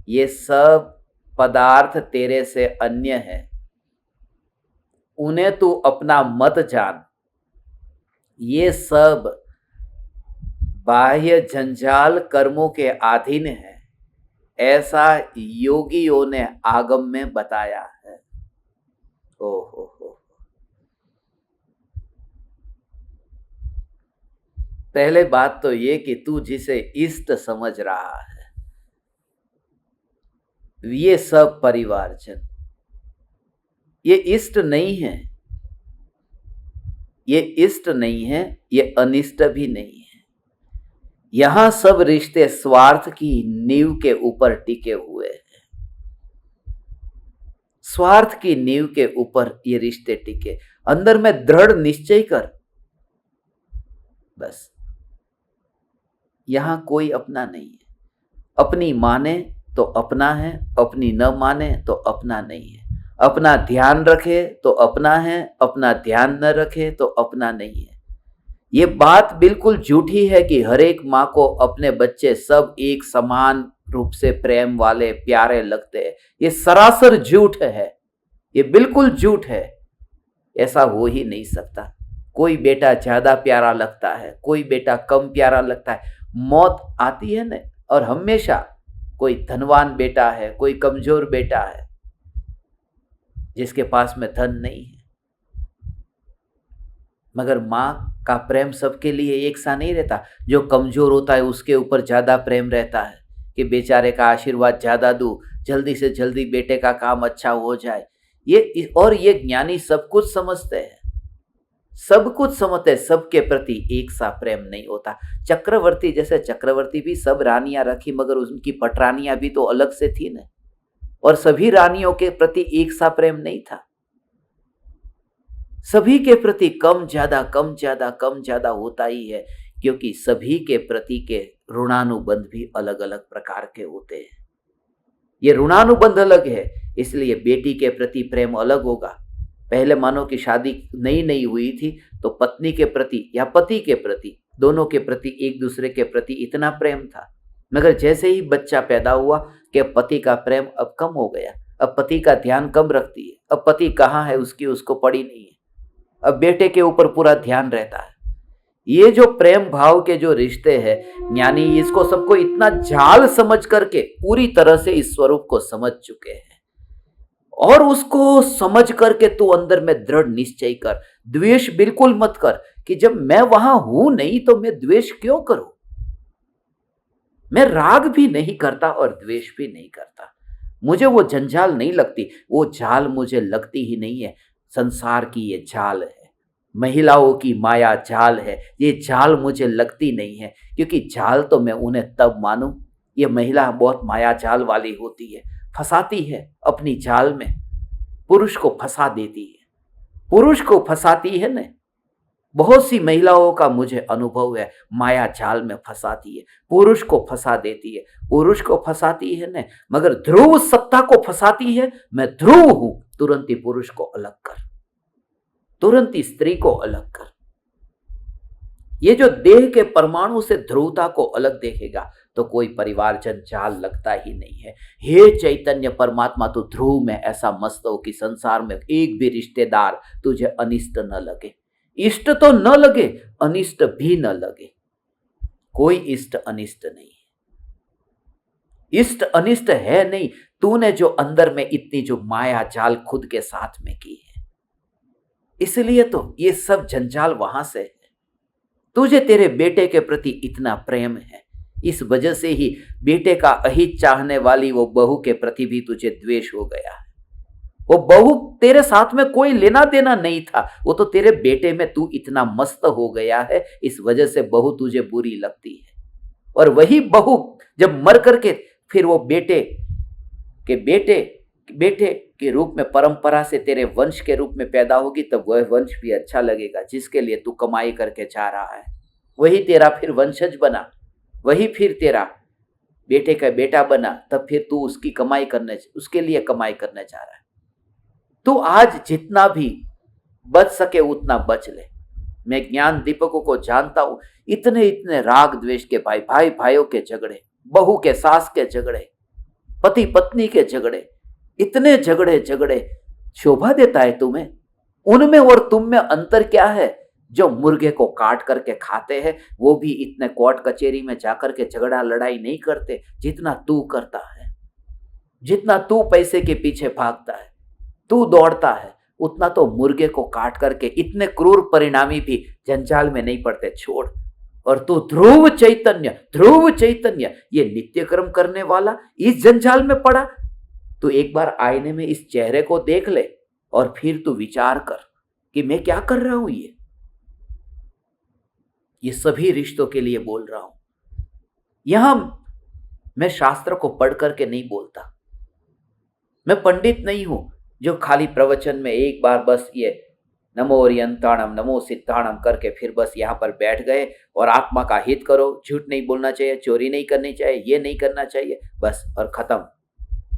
ये सब पदार्थ तेरे से अन्य हैं। उन्हें तू अपना मत जान। ये सब बाह्य जंजाल कर्मों के अधीन है, ऐसा योगियों ने आगम में बताया है। ओहो, पहले बात तो ये कि तू जिसे इष्ट समझ रहा है, ये सब परिवारजन, ये इष्ट नहीं है, ये इष्ट नहीं है, ये अनिष्ट भी नहीं है। यहां सब रिश्ते स्वार्थ की नींव के ऊपर टिके हुए हैं। स्वार्थ की नींव के ऊपर ये रिश्ते टिके। अंदर में दृढ़ निश्चय कर, बस। यहां कोई अपना नहीं है। अपनी माने तो अपना है, अपनी न माने तो अपना नहीं है। अपना ध्यान रखे तो अपना है, अपना ध्यान न रखे तो अपना नहीं है। ये बात बिल्कुल झूठी है कि हर एक माँ को अपने बच्चे सब एक समान रूप से प्रेम वाले प्यारे लगते हैं। ये सरासर झूठ है, ये बिल्कुल झूठ है। ऐसा हो ही नहीं सकता। कोई बेटा ज्यादा प्यारा लगता है, कोई बेटा कम प्यारा लगता है। मौत आती है ना, और हमेशा कोई धनवान बेटा है, कोई कमजोर बेटा है जिसके पास में धन नहीं है। मगर माँ का प्रेम सबके लिए एक सा नहीं रहता। जो कमजोर होता है उसके ऊपर ज्यादा प्रेम रहता है कि बेचारे का आशीर्वाद ज्यादा दूं, जल्दी से जल्दी बेटे का काम अच्छा हो जाए। ये ज्ञानी सब कुछ समझते हैं, सब कुछ समझते हैं। सबके प्रति एक सा प्रेम नहीं होता। चक्रवर्ती जैसे चक्रवर्ती भी सब रानियां रखी, मगर उनकी पटरानियां भी तो अलग से थी ना, और सभी रानियों के प्रति एक सा प्रेम नहीं था। सभी के प्रति कम ज्यादा कम ज्यादा कम ज्यादा होता ही है, क्योंकि सभी के प्रति के ऋणानुबंध भी अलग अलग प्रकार के होते हैं। ये ऋणानुबंध अलग है, इसलिए बेटी के प्रति प्रेम अलग होगा। पहले मानो कि शादी नई हुई थी तो पत्नी के प्रति या पति के प्रति, दोनों के प्रति, एक दूसरे के प्रति इतना प्रेम था। मगर जैसे ही बच्चा पैदा हुआ कि पति का प्रेम अब कम हो गया। अब पति का ध्यान कम रखती है। अब पति कहाँ है उसकी उसको पड़ी नहीं है। अब बेटे के ऊपर पूरा ध्यान रहता है। ये जो प्रेम भाव के जो रिश्ते हैं, ज्ञानी इसको सबको इतना जाल समझ करके पूरी तरह से इस स्वरूप को समझ चुके हैं। और उसको समझ करके तू अंदर में दृढ़ निश्चय कर। द्वेष बिल्कुल मत कर कि जब मैं वहां हूं नहीं तो मैं द्वेष क्यों करूं। मैं राग भी नहीं करता और द्वेष भी नहीं करता। मुझे वो जंजाल नहीं लगती, वो जाल मुझे लगती ही नहीं है। संसार की ये जाल है, महिलाओं की माया जाल है, ये जाल मुझे लगती नहीं है, क्योंकि जाल तो मैं उन्हें तब मानूं, ये महिला बहुत माया जाल वाली होती है, फंसाती है अपनी जाल में, पुरुष को फंसा देती है, पुरुष को फंसाती है न। बहुत सी महिलाओं का मुझे अनुभव है, माया जाल में फंसाती है, पुरुष को फंसा देती है, पुरुष को फंसाती है न, मगर ध्रुव सत्ता को फंसाती है। मैं ध्रुव हूं, तुरंत ही पुरुष को अलग कर, तुरंत ही स्त्री को अलग कर। ये जो देह के परमाणु से ध्रुवता को अलग देखेगा तो कोई परिवारजन जाल लगता ही नहीं है। हे चैतन्य परमात्मा, तू ध्रुव में ऐसा मस्त हो कि संसार में एक भी रिश्तेदार तुझे अनिष्ट न लगे, इष्ट तो न लगे, अनिष्ट भी न लगे। कोई इष्ट अनिष्ट नहीं है, इष्ट अनिष्ट है नहीं। तूने जो अंदर में इतनी जो माया जाल खुद के साथ में की है, इसलिए तो ये सब जंजाल वहां से है। तुझे तेरे बेटे के प्रति इतना प्रेम है, इस वजह से ही बेटे का अहित चाहने वाली वो बहू के प्रति भी तुझे द्वेष हो गया है। वो बहू तेरे साथ में कोई लेना देना नहीं था, वो तो तेरे बेटे में तू इतना मस्त हो गया है, इस वजह से बहू तुझे बुरी लगती है। और वही बहू जब मर करके फिर वो बेटे के रूप में, परंपरा से तेरे वंश के रूप में पैदा होगी, तब वह वंश भी अच्छा लगेगा जिसके लिए तू कमाई करके जा रहा है। वही तेरा फिर वंशज बना, वही फिर तेरा बेटे का बेटा बना, तब फिर तू उसके लिए कमाई करने जा रहा है। तू आज जितना भी बच सके उतना बच ले। मैं ज्ञान दीपकों को जानता हूं, इतने राग द्वेष के भाइयों के झगड़े, बहू के सास के झगड़े, पति पत्नी के झगड़े, इतने झगड़े शोभा देता है तुम्हें? उनमें और तुम में अंतर क्या है? जो मुर्गे को काट करके खाते हैं वो भी इतने कोर्ट कचहरी में जाकर के झगड़ा लड़ाई नहीं करते जितना तू करता है। जितना तू पैसे के पीछे भागता है, तू दौड़ता है, उतना तो मुर्गे को काट करके इतने क्रूर परिणामी भी जंजाल में नहीं पड़ते। छोड़। और तू ध्रुव चैतन्य ये नित्य कर्म करने वाला इस जंजाल में पड़ा। तू एक बार आईने में इस चेहरे को देख ले और फिर तू विचार कर कि मैं क्या कर रहा हूं। ये सभी रिश्तों के लिए बोल रहा हूं। यहां मैं शास्त्र को पढ़ करके नहीं बोलता, मैं पंडित नहीं हूं जो खाली प्रवचन में एक बार बस ये नमो ओरियंताणम नमो सिद्धाणम करके फिर बस यहाँ पर बैठ गए और आत्मा का हित करो, झूठ नहीं बोलना चाहिए, चोरी नहीं करनी चाहिए, ये नहीं करना चाहिए, बस और खत्म।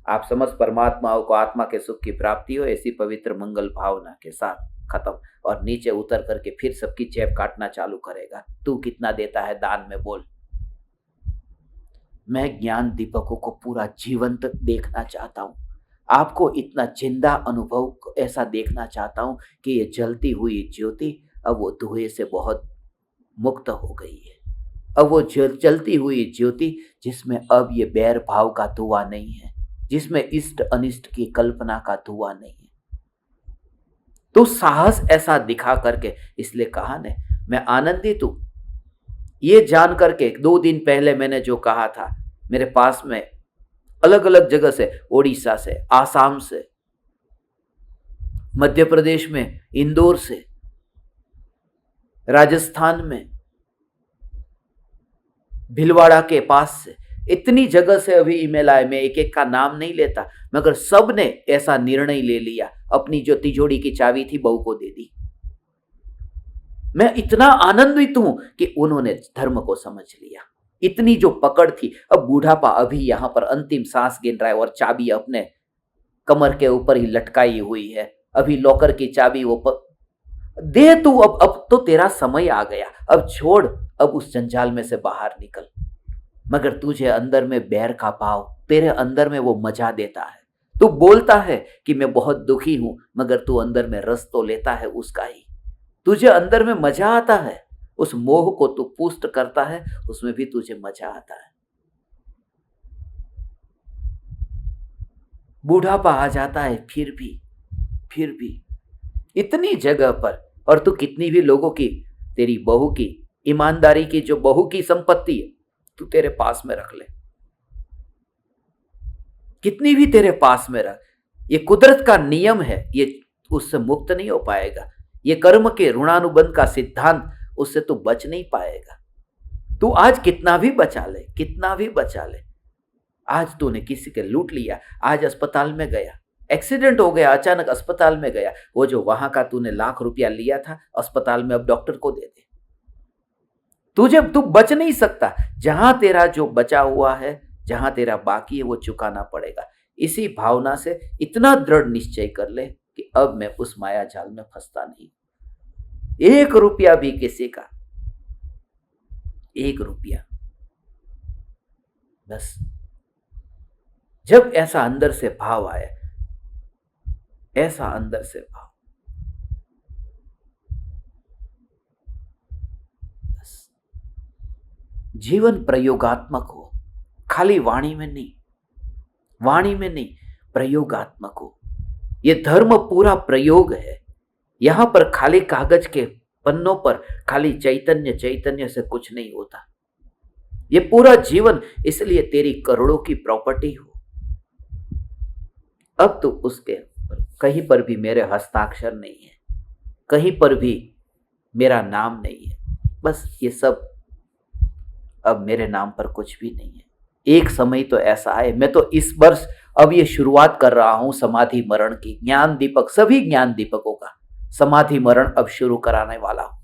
आप समझ परमात्माओं को आत्मा के सुख की प्राप्ति हो, ऐसी पवित्र मंगल भावना के साथ खत्म। और नीचे उतर करके फिर सबकी जेब काटना चालू करेगा। तू कितना देता है दान में बोल। मैं ज्ञान दीपकों को पूरा जीवंत देखना चाहता हूं, आपको इतना जिंदा अनुभव ऐसा देखना चाहता हूं कि ये जलती हुई ज्योति अब वो धुएं से बहुत मुक्त हो गई है। अब वो जलती हुई ज्योति जिसमें अब ये बैर भाव का धुआं नहीं है, जिसमें इष्ट अनिष्ट की कल्पना का धुआं नहीं है। तो साहस ऐसा दिखा करके, इसलिए कहा ने मैं आनंदित हूं ये जान करके। 2 दिन पहले मैंने जो कहा था, मेरे पास में अलग अलग जगह से, ओडिशा से, आसाम से, मध्य प्रदेश में इंदौर से, राजस्थान में भिलवाड़ा के पास से, इतनी जगह से अभी ईमेल आए। मैं एक एक का नाम नहीं लेता, मगर सब ने ऐसा निर्णय ले लिया, अपनी जो तिजोरी की चाबी थी बहू को दे दी। मैं इतना आनंदित हूं कि उन्होंने धर्म को समझ लिया। इतनी जो पकड़ थी, अब बूढ़ापा अभी यहां पर अंतिम सांस गिन रहा है और चाबी अपने कमर के ऊपर ही लटकाई हुई है। अभी लॉकर की चाबी वो दे तू, अब तो तेरा समय आ गया, अब छोड़, अब उस जंजाल में से बाहर निकल। मगर तुझे अंदर में बैर का भाव, तेरे अंदर में वो मजा देता है। तू बोलता है कि मैं बहुत दुखी हूं, मगर तू अंदर में रस तो लेता है उसका ही। तुझे अंदर में मजा आता है, उस मोह को तू पुष्ट करता है, उसमें भी तुझे मजा आता है। बूढ़ापा आ जाता है फिर भी इतनी जगह पर, और तू कितनी भी लोगों की, तेरी बहू की ईमानदारी की, जो बहू की संपत्ति है, तू तेरे पास में रख ले, कितनी भी तेरे पास में रख। ये कुदरत का नियम है, ये उससे मुक्त नहीं हो पाएगा। ये कर्म के ऋणानुबंध का सिद्धांत, उससे तू बच नहीं पाएगा। तू आज कितना भी बचा ले, कितना भी बचा ले, आज तूने किसी के लूट लिया, आज अस्पताल में गया, एक्सीडेंट हो गया, अचानक अस्पताल में गया, वो जो वहां का तूने लाख रुपया लिया था अस्पताल में, अब डॉक्टर को दे दे। तू बच नहीं सकता। जहां तेरा जो बचा हुआ है, जहां तेरा बाकी है, वो चुकाना पड़ेगा। इसी भावना से इतना दृढ़ निश्चय कर ले कि अब मैं उस माया जाल में फंसता नहीं। 1 रुपया भी किसी का, 1 रुपया, बस जब ऐसा अंदर से भाव आया, ऐसा अंदर से भाव, बस जीवन प्रयोगात्मक हो, खाली वाणी में नहीं, वाणी में नहीं, प्रयोगात्मक हो। ये धर्म पूरा प्रयोग है। यहां पर खाली कागज के पन्नों पर खाली चैतन्य चैतन्य से कुछ नहीं होता। ये पूरा जीवन, इसलिए तेरी करोड़ों की प्रॉपर्टी हो। अब तो उसके कहीं पर भी मेरे हस्ताक्षर नहीं है, कहीं पर भी मेरा नाम नहीं है, बस ये सब अब मेरे नाम पर कुछ भी नहीं है। एक समय तो ऐसा है, मैं तो इस वर्ष अब ये शुरुआत कर रहा हूं समाधि मरण की। ज्ञान दीपक, सभी ज्ञान दीपकों का समाधि मरण अब शुरू कराने वाला हूं।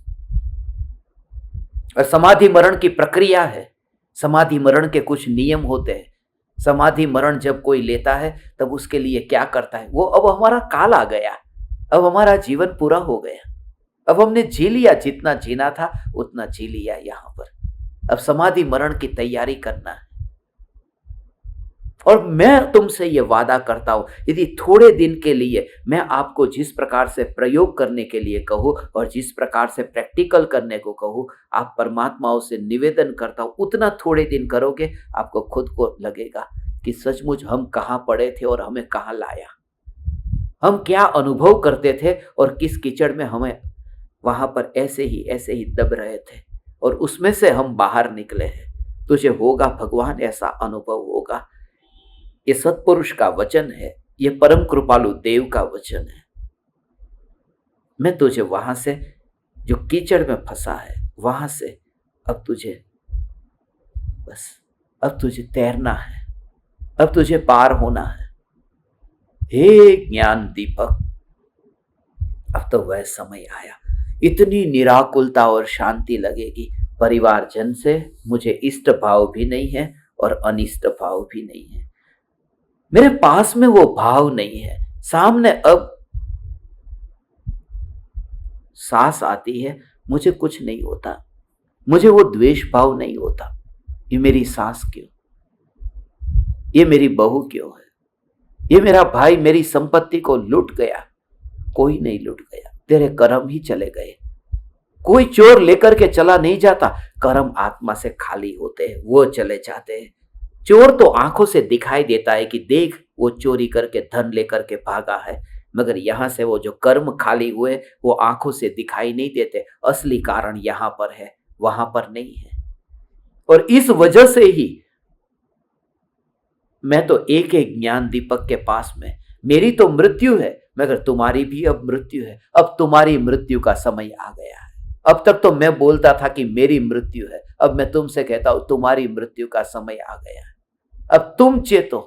और समाधि मरण की प्रक्रिया है, समाधि मरण के कुछ नियम होते हैं। समाधि मरण जब कोई लेता है तब उसके लिए क्या करता है, वो अब हमारा काल आ गया, अब हमारा जीवन पूरा हो गया, अब हमने जी लिया, जितना जीना था उतना जी लिया। यहां पर अब समाधि मरण की तैयारी करना है। और मैं तुमसे ये वादा करता हूं, यदि थोड़े दिन के लिए मैं आपको जिस प्रकार से प्रयोग करने के लिए कहूं और जिस प्रकार से प्रैक्टिकल करने को कहूं, आप परमात्माओं से निवेदन करता हूं, उतना थोड़े दिन करोगे, आपको खुद को लगेगा कि सचमुच हम कहां पड़े थे और हमें कहां लाया, हम क्या अनुभव करते थे और किस कीचड़ में हमें वहां पर ऐसे ही दब रहे थे और उसमें से हम बाहर निकले हैं। तुझे होगा भगवान ऐसा अनुभव होगा। ये सत्पुरुष का वचन है, ये परम कृपालु देव का वचन है। मैं तुझे वहां से, जो कीचड़ में फंसा है, वहां से अब तुझे, बस अब तुझे तैरना है, अब तुझे पार होना है। हे ज्ञान दीपक, अब तो वह समय आया। इतनी निराकुलता और शांति लगेगी। परिवारजन से मुझे इष्ट भाव भी नहीं है और अनिष्ट भाव भी नहीं है। मेरे पास में वो भाव नहीं है। सामने अब सांस आती है, मुझे कुछ नहीं होता, मुझे वो द्वेष भाव नहीं होता। ये मेरी सास क्यों, ये मेरी बहू क्यों है, ये मेरा भाई मेरी संपत्ति को लूट गया। कोई नहीं लूट गया, तेरे कर्म ही चले गए। कोई चोर लेकर के चला नहीं जाता, कर्म आत्मा से खाली होते हैं, वो चले जाते हैं। चोर तो आंखों से दिखाई देता है कि देख वो चोरी करके धन लेकर के भागा है, मगर यहां से वो जो कर्म खाली हुए वो आंखों से दिखाई नहीं देते। असली कारण यहां पर है, वहां पर नहीं है। और इस वजह से ही मैं तो एक एक ज्ञान दीपक के पास में, मेरी तो मृत्यु है मगर तुम्हारी भी अब मृत्यु है। अब तुम्हारी मृत्यु का समय आ गया है। अब तक तो मैं बोलता था कि मेरी मृत्यु है, अब मैं तुमसे कहता हूं तुम्हारी मृत्यु का समय आ गया है। अब तुम चेतो,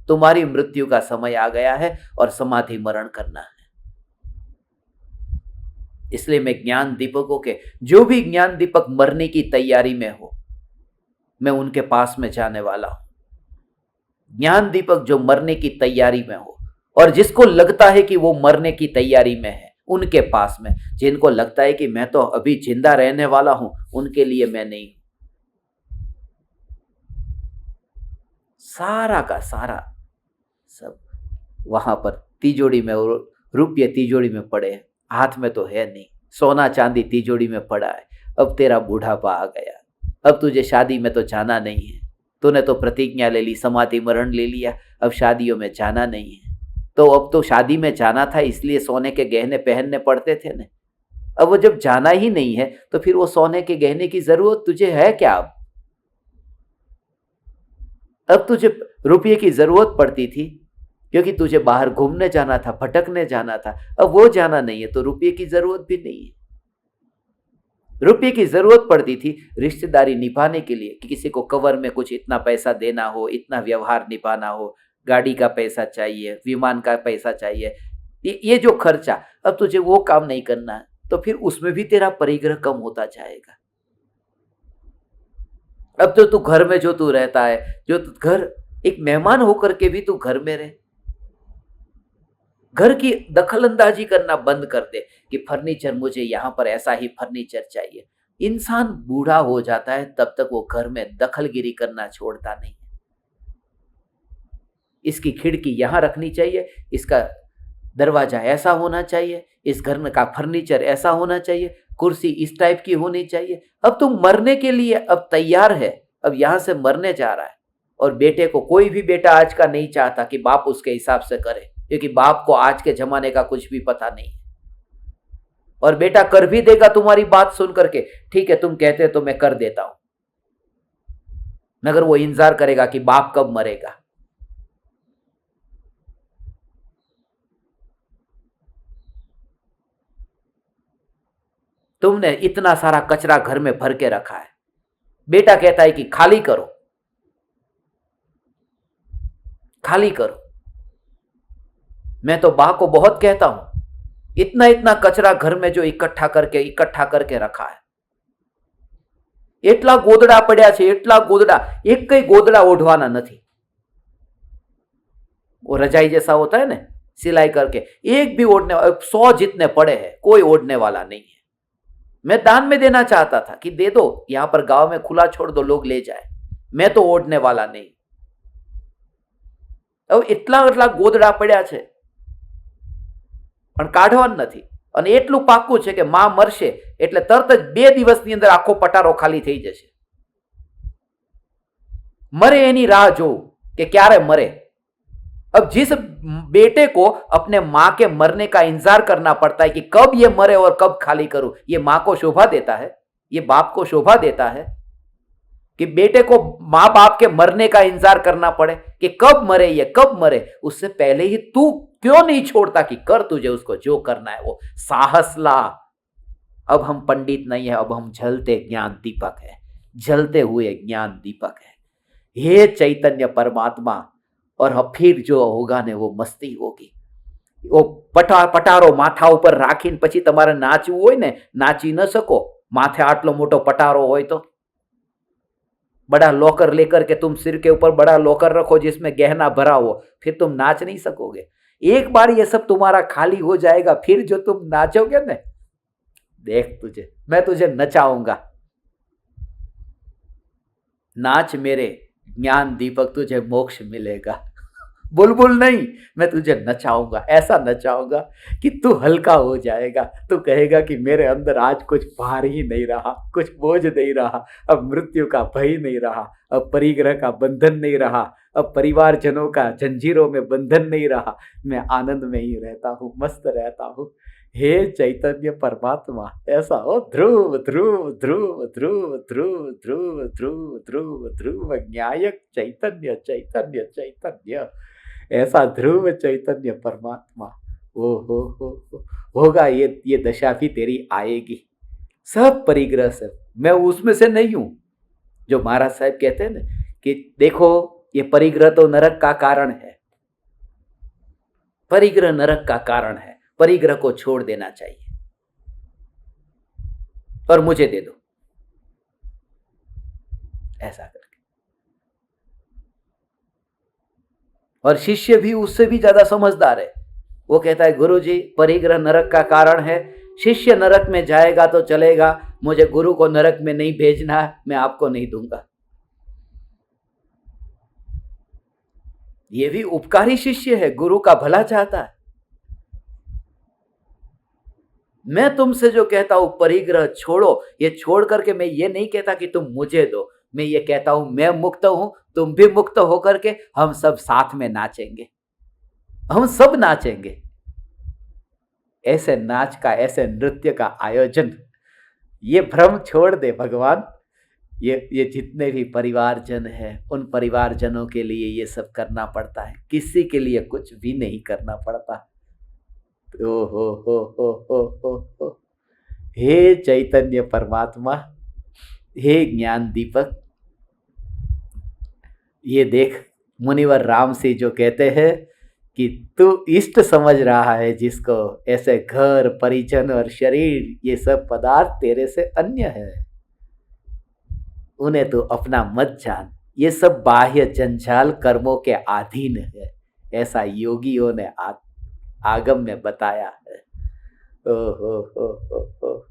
तुम्हारी मृत्यु का समय आ गया है और समाधि मरण करना है। इसलिए मैं ज्ञान दीपकों के, जो भी ज्ञान दीपक मरने की तैयारी में हो, मैं उनके पास में जाने वाला हूं। ज्ञान दीपक जो मरने की तैयारी में हो और जिसको लगता है कि वो मरने की तैयारी में है, उनके पास में, जिनको लगता है कि मैं तो अभी जिंदा रहने वाला हूं, उनके लिए मैं नहीं हूं। सारा का सारा सब वहां पर तिजोरी में, रुपये तिजोरी में पड़े हैं, हाथ में तो है नहीं। सोना चांदी तिजोरी में पड़ा है। अब तेरा बूढ़ापा आ गया, अब तुझे शादी में तो जाना नहीं है। तूने तो प्रतिज्ञा ले ली, समाधि मरण ले लिया, अब शादियों में जाना नहीं है। तो अब तो शादी में जाना था, इसलिए सोने के गहने पहनने पड़ते थे ना। अब वो जब जाना ही नहीं है तो फिर वो सोने के गहने की जरूरत तुझे है क्या? अब तुझे रुपये की जरूरत पड़ती थी क्योंकि तुझे बाहर घूमने जाना था, भटकने जाना था, अब वो जाना नहीं है तो रुपये की जरूरत भी नहीं है। रुपये की जरूरत पड़ती थी रिश्तेदारी निभाने के लिए कि किसी को कवर में कुछ इतना पैसा देना हो, इतना व्यवहार निभाना हो, गाड़ी का पैसा चाहिए, विमान का पैसा चाहिए, ये जो खर्चा, अब तुझे वो काम नहीं करना है तो फिर उसमें भी तेरा परिग्रह कम होता जाएगा। अब तो तू घर में जो तू रहता है, जो घर एक मेहमान होकर के भी तू घर में रहे, घर की दखल अंदाजी करना बंद कर दे कि फर्नीचर मुझे यहां पर ऐसा ही फर्नीचर चाहिए। इंसान बूढ़ा हो जाता है तब तक वो घर में दखलगिरी करना छोड़ता नहीं। इसकी खिड़की यहां रखनी चाहिए, इसका दरवाजा ऐसा होना चाहिए, इस घर का फर्नीचर ऐसा होना चाहिए, कुर्सी इस टाइप की होनी चाहिए। अब तुम मरने के लिए अब तैयार है, अब यहां से मरने जा रहा है। और बेटे को, कोई भी बेटा आज का नहीं चाहता कि बाप उसके हिसाब से करे, क्योंकि बाप को आज के जमाने का कुछ भी पता नहीं। और बेटा कर भी देगा तुम्हारी बात सुन करके, ठीक है तुम कहते तो मैं कर देता हूं, मगर वो इंतजार करेगा कि बाप कब मरेगा। तुमने इतना सारा कचरा घर में भर के रखा है, बेटा कहता है कि खाली करो, खाली करो। मैं तो बा को बहुत कहता हूं, इतना इतना कचरा घर में जो इकट्ठा करके रखा है, એટલા ગોદડા પડ્યા છે, એટલા ગોદડા, એક કઈ ગોદડા ઓઢવાના નથી। वो रजाई जैसा होता है ना सिलाई करके, एक भी ओढ़ने, 100 जितने पड़े हैं कोई ओढ़ने वाला नहीं है। मैं दान में देना चाहता था कि दे दो, यहां पर गांव में खुला छोड़ दो, लोग ले जाए, मैं तो ओढ़ने वाला नहीं। अब એટલા ગોદડા પડ્યા છે પણ કાઢવાનું નથી। અને એટલું પાક્કું છે કે માં મરશે એટલે તરત જ 2 દિવસની અંદર આખો પટારો ખાલી થઈ જશે। મરે એની રાહ જોઉં કે ક્યારે મરે। अब जिस बेटे को अपने मां के मरने का इंतजार करना पड़ता है कि कब ये मरे और कब खाली करूं, ये मां को शोभा देता है, ये बाप को शोभा देता है कि बेटे को मां बाप के मरने का इंतजार करना पड़े कि कब मरे, ये कब मरे। उससे पहले ही तू क्यों नहीं छोड़ता कि कर, तुझे उसको जो करना है वो साहस ला। अब हम पंडित नहीं है, अब हम जलते ज्ञान दीपक है, जलते हुए ज्ञान दीपक है। हे चैतन्य परमात्मा, और फिर जो होगा ने वो मस्ती होगी। वो पटारो माथा ऊपर राखीने पछी तमारे नाचવું હોય ને, नाची न सको, माथे आटलो मोटो पटारो होय तो। बड़ा लॉकर लेकर के तुम सिर के ऊपर बड़ा लॉकर रखो जिसमें गहना भरा हो, फिर तुम नाच नहीं सकोगे। एक बार ये सब तुम्हारा खाली हो जाएगा, फिर जो तुम नाचोगे ना, देख तुझे मैं तुझे नचाऊंगा। नाच मेरे ज्ञान दीपक, तुझे मोक्ष मिलेगा। बुलबुल नहीं, मैं तुझे नचाऊंगा, ऐसा नचाऊंगा कि तू हल्का हो जाएगा। तू कहेगा कि मेरे अंदर आज कुछ भार ही नहीं रहा, कुछ बोझ नहीं रहा, अब मृत्यु का भय नहीं रहा, अब परिग्रह का बंधन नहीं रहा, अब परिवारजनों का जंजीरों में बंधन नहीं रहा, मैं आनंद में ही रहता हूँ, मस्त रहता हूँ। हे चैतन्य परमात्मा, ऐसा हो। ध्रुव ध्रुव ध्रुव ध्रुव ध्रुव ध्रुव ध्रुव ध्रुव ध्रुव न्यायक चैतन्य चैतन्य चैतन्य, ऐसा ध्रुव चैतन्य परमात्मा। ओ हो होगा, ये दशा भी तेरी आएगी। सब परिग्रह से, मैं उसमें से नहीं हूं जो महाराज साहब कहते हैं ना कि देखो ये परिग्रह तो नरक का कारण है, परिग्रह नरक का कारण है, परिग्रह को छोड़ देना चाहिए और मुझे दे दो, ऐसा करके। और शिष्य भी उससे भी ज्यादा समझदार है। वो कहता है गुरुजी परिग्रह नरक का कारण है, शिष्य नरक में जाएगा तो चलेगा, मुझे गुरु को नरक में नहीं भेजना, मैं आपको नहीं दूंगा। ये भी उपकारी शिष्य है, गुरु का भला चाहता है। मैं तुमसे जो कहता हूं परिग्रह छोड़ो, ये छोड़ करके मैं ये नहीं कहता कि तुम मुझे दो, मैं ये कहता हूं मैं मुक्त हूं, तुम भी मुक्त होकर के हम सब साथ में नाचेंगे, हम सब नाचेंगे। ऐसे नाच का, ऐसे नृत्य का आयोजन, ये भ्रम छोड़ दे भगवान, ये जितने भी परिवारजन हैं उन परिवारजनों के लिए ये सब करना पड़ता है, किसी के लिए कुछ भी नहीं करना पड़ता। ओ हो। हे चैतन्य परमात्मा, हे ज्ञान दीपक, ये देख मुनिवर राम से जो कहते हैं कि तू इष्ट समझ रहा है जिसको, ऐसे घर परिजन और शरीर ये सब पदार्थ तेरे से अन्य है, उन्हें तू अपना मत जान, ये सब बाह्य जंजाल कर्मों के अधीन है, ऐसा योगियों ने आगम में बताया है। ओ हो।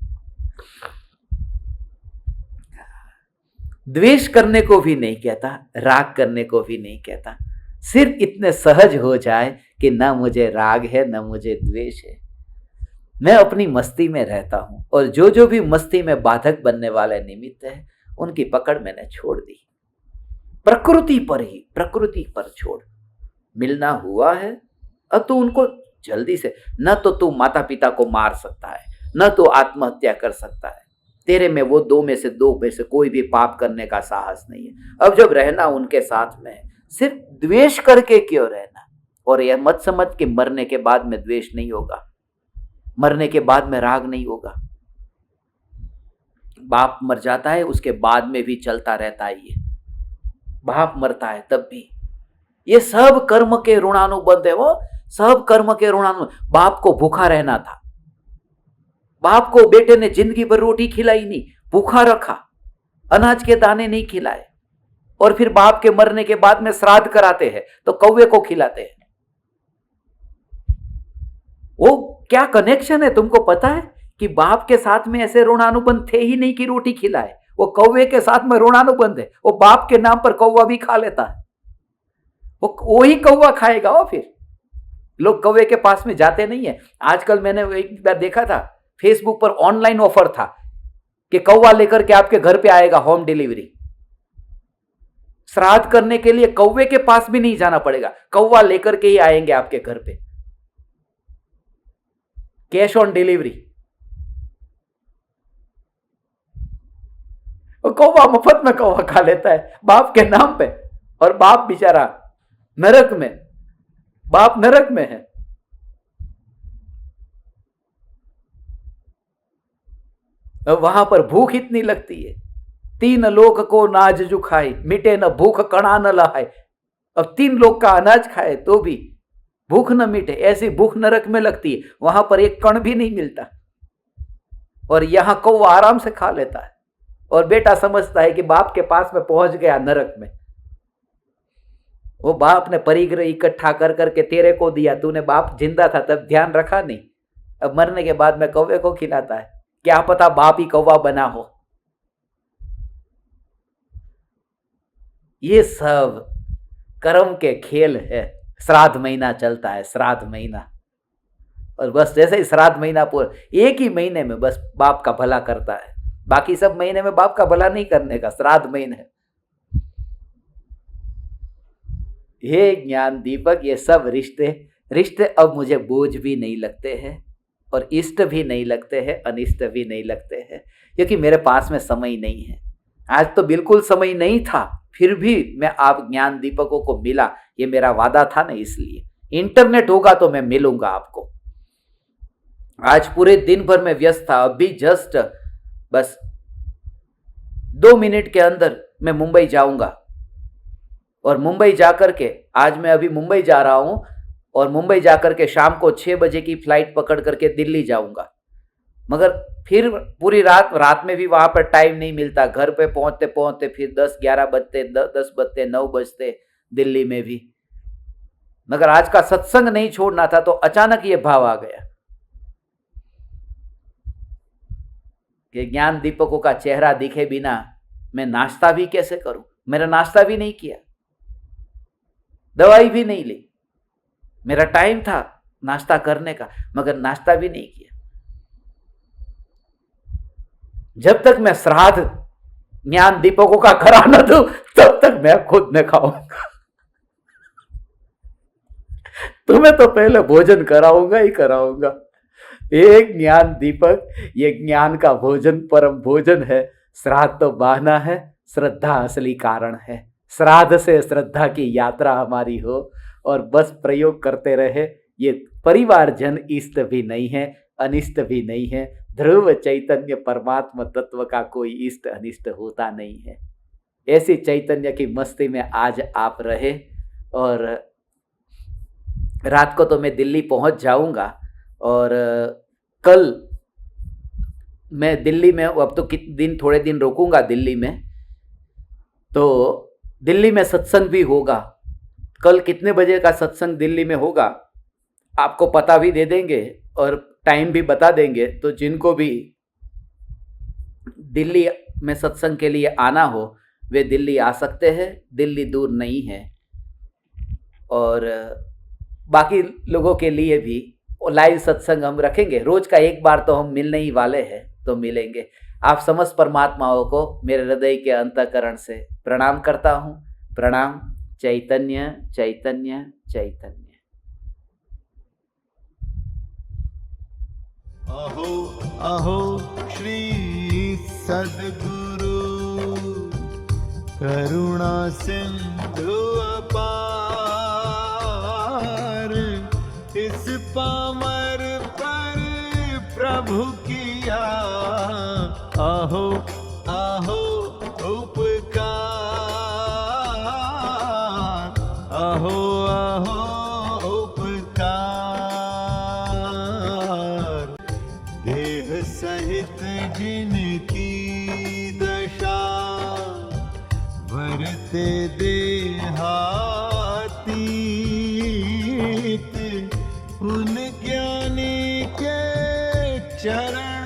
द्वेष करने को भी नहीं कहता, राग करने को भी नहीं कहता, सिर्फ इतने सहज हो जाए कि ना मुझे राग है ना मुझे द्वेष है, मैं अपनी मस्ती में रहता हूं और जो भी मस्ती में बाधक बनने वाले निमित्त है उनकी पकड़ मैंने छोड़ दी, प्रकृति पर छोड़। मिलना हुआ है अब तो उनको जल्दी से, न तो तू माता पिता को मार सकता है, न तो आत्महत्या कर सकता है, तेरे में वो दो में से कोई भी पाप करने का साहस नहीं है। अब जब रहना उनके साथ में है, सिर्फ द्वेष करके क्यों रहना? और यह मत समझ कि मरने के बाद में द्वेष नहीं होगा, मरने के बाद में राग नहीं होगा। बाप मर जाता है उसके बाद में भी चलता रहता है, ये बाप मरता है तब भी, ये सब कर्म के ऋणानुबंध है, वो सब कर्म के ऋणानुबंध। बाप को भूखा रहना था, बाप को बेटे ने जिंदगी भर रोटी खिलाई नहीं, भूखा रखा, अनाज के दाने नहीं खिलाए, और फिर बाप के मरने के बाद में श्राद्ध कराते हैं तो कौवे को खिलाते हैं। वो क्या कनेक्शन है तुमको पता है कि बाप के साथ में ऐसे ऋणानुबंध थे ही नहीं कि रोटी खिलाए, वो कौवे के साथ में ऋणानुबंध है, वो बाप के नाम पर कौवा भी खा लेता है, वो ही कौवा खाएगा। वो फिर लोग कौवे के पास में जाते नहीं है। आजकल मैंने एक बार देखा था फेसबुक पर ऑनलाइन ऑफर था कि कौवा लेकर के आपके घर पे आएगा, होम डिलीवरी। श्राद्ध करने के लिए कौवे के पास भी नहीं जाना पड़ेगा, कौवा लेकर के ही आएंगे आपके घर पे, कैश ऑन डिलीवरी। कौवा मुफ्त में कौवा खा लेता है बाप के नाम पे, और बाप बेचारा नरक में, बाप नरक में है। वहां पर भूख इतनी लगती है, 3 लोक को नाज जो खाए, मिटे न भूख कणा न लहाए। अब 3 लोक का अनाज खाए तो भी भूख न मिटे, ऐसी भूख नरक में लगती है, वहां पर एक कण भी नहीं मिलता, और यहां कौवा आराम से खा लेता है, और बेटा समझता है कि बाप के पास में पहुंच गया नरक में। वो बाप ने परिग्रह इकट्ठा कर करके तेरे को दिया, तूने बाप जिंदा था तब ध्यान रखा नहीं, अब मरने के बाद में कौवे को खिलाता है, क्या पता बाप ही कौवा बना हो। ये सब कर्म के खेल है। श्राद्ध महीना चलता है, श्राद्ध महीना, और बस जैसे ही श्राद्ध महीना पूरा, एक ही महीने में बस बाप का भला करता है, बाकी सब महीने में बाप का भला नहीं करने का, श्राद्ध महीना है। हे ज्ञान दीपक, ये सब रिश्ते अब मुझे बोझ भी नहीं लगते हैं, और इष्ट भी नहीं लगते हैं, अनिष्ट भी नहीं लगते हैं, क्योंकि मेरे पास में समय नहीं है। आज तो बिल्कुल समय नहीं था, फिर भी मैं आप ज्ञान दीपकों को मिला, ये मेरा वादा था ना, इसलिए इंटरनेट होगा तो मैं मिलूंगा आपको। आज पूरे दिन भर में व्यस्त था, अभी जस्ट बस 2 मिनट के अंदर मैं मुंबई जाऊंगा, और मुंबई जाकर के, आज मैं अभी मुंबई जा रहा हूं, और मुंबई जाकर के शाम को 6 बजे की फ्लाइट पकड़ करके दिल्ली जाऊंगा। मगर फिर पूरी रात में भी वहां पर टाइम नहीं मिलता, घर पे पहुंचते पहुंचते फिर 10-11 बजते, 10 बजते, 9 बजते दिल्ली में भी। मगर आज का सत्संग नहीं छोड़ना था, तो अचानक ये भाव आ गया कि ज्ञान दीपकों का चेहरा दिखे बिना मैं नाश्ता भी कैसे करूं। मेरा नाश्ता भी नहीं किया, दवाई भी नहीं ली, मेरा टाइम था नाश्ता करने का, मगर नाश्ता भी नहीं किया। जब तक मैं श्राद्ध ज्ञान दीपकों का करा न दूं, तब तक मैं खुद न खाऊंगा। तुम्हें तो पहले भोजन कराऊंगा ही कराऊंगा। एक ज्ञान दीपक, ये ज्ञान का भोजन परम भोजन है। श्राद्ध तो बहाना है, श्रद्धा असली कारण है। श्राद्ध से श्रद्धा की यात्रा हमारी हो और बस प्रयोग करते रहे। ये परिवारजन इष्ट भी नहीं है, अनिष्ट भी नहीं है। ध्रुव चैतन्य परमात्मा तत्व का कोई इष्ट अनिष्ट होता नहीं है। ऐसी चैतन्य की मस्ती में आज आप रहे। और रात को तो मैं दिल्ली पहुंच जाऊंगा और कल मैं दिल्ली में, अब तो थोड़े दिन रुकूंगा दिल्ली में, तो दिल्ली में सत्संग भी होगा। कल कितने बजे का सत्संग दिल्ली में होगा आपको पता भी दे देंगे और टाइम भी बता देंगे। तो जिनको भी दिल्ली में सत्संग के लिए आना हो वे दिल्ली आ सकते हैं, दिल्ली दूर नहीं है। और बाकी लोगों के लिए भी लाइव सत्संग हम रखेंगे। रोज का एक बार तो हम मिलने ही वाले हैं, तो मिलेंगे। आप समस्त परमात्माओं को मेरे हृदय के अंतःकरण से प्रणाम करता हूँ। प्रणाम। चैतन्य चैतन्य चैतन्य। अहो अहो श्री सद्गुरु करुणा सिंधु अपार, इस पामर पर प्रभु किया अहो अहो उपकार, अहो अहो उपकार। देह सहित जिनकी दशा वरते देहातीत, उन ज्ञानी के चरण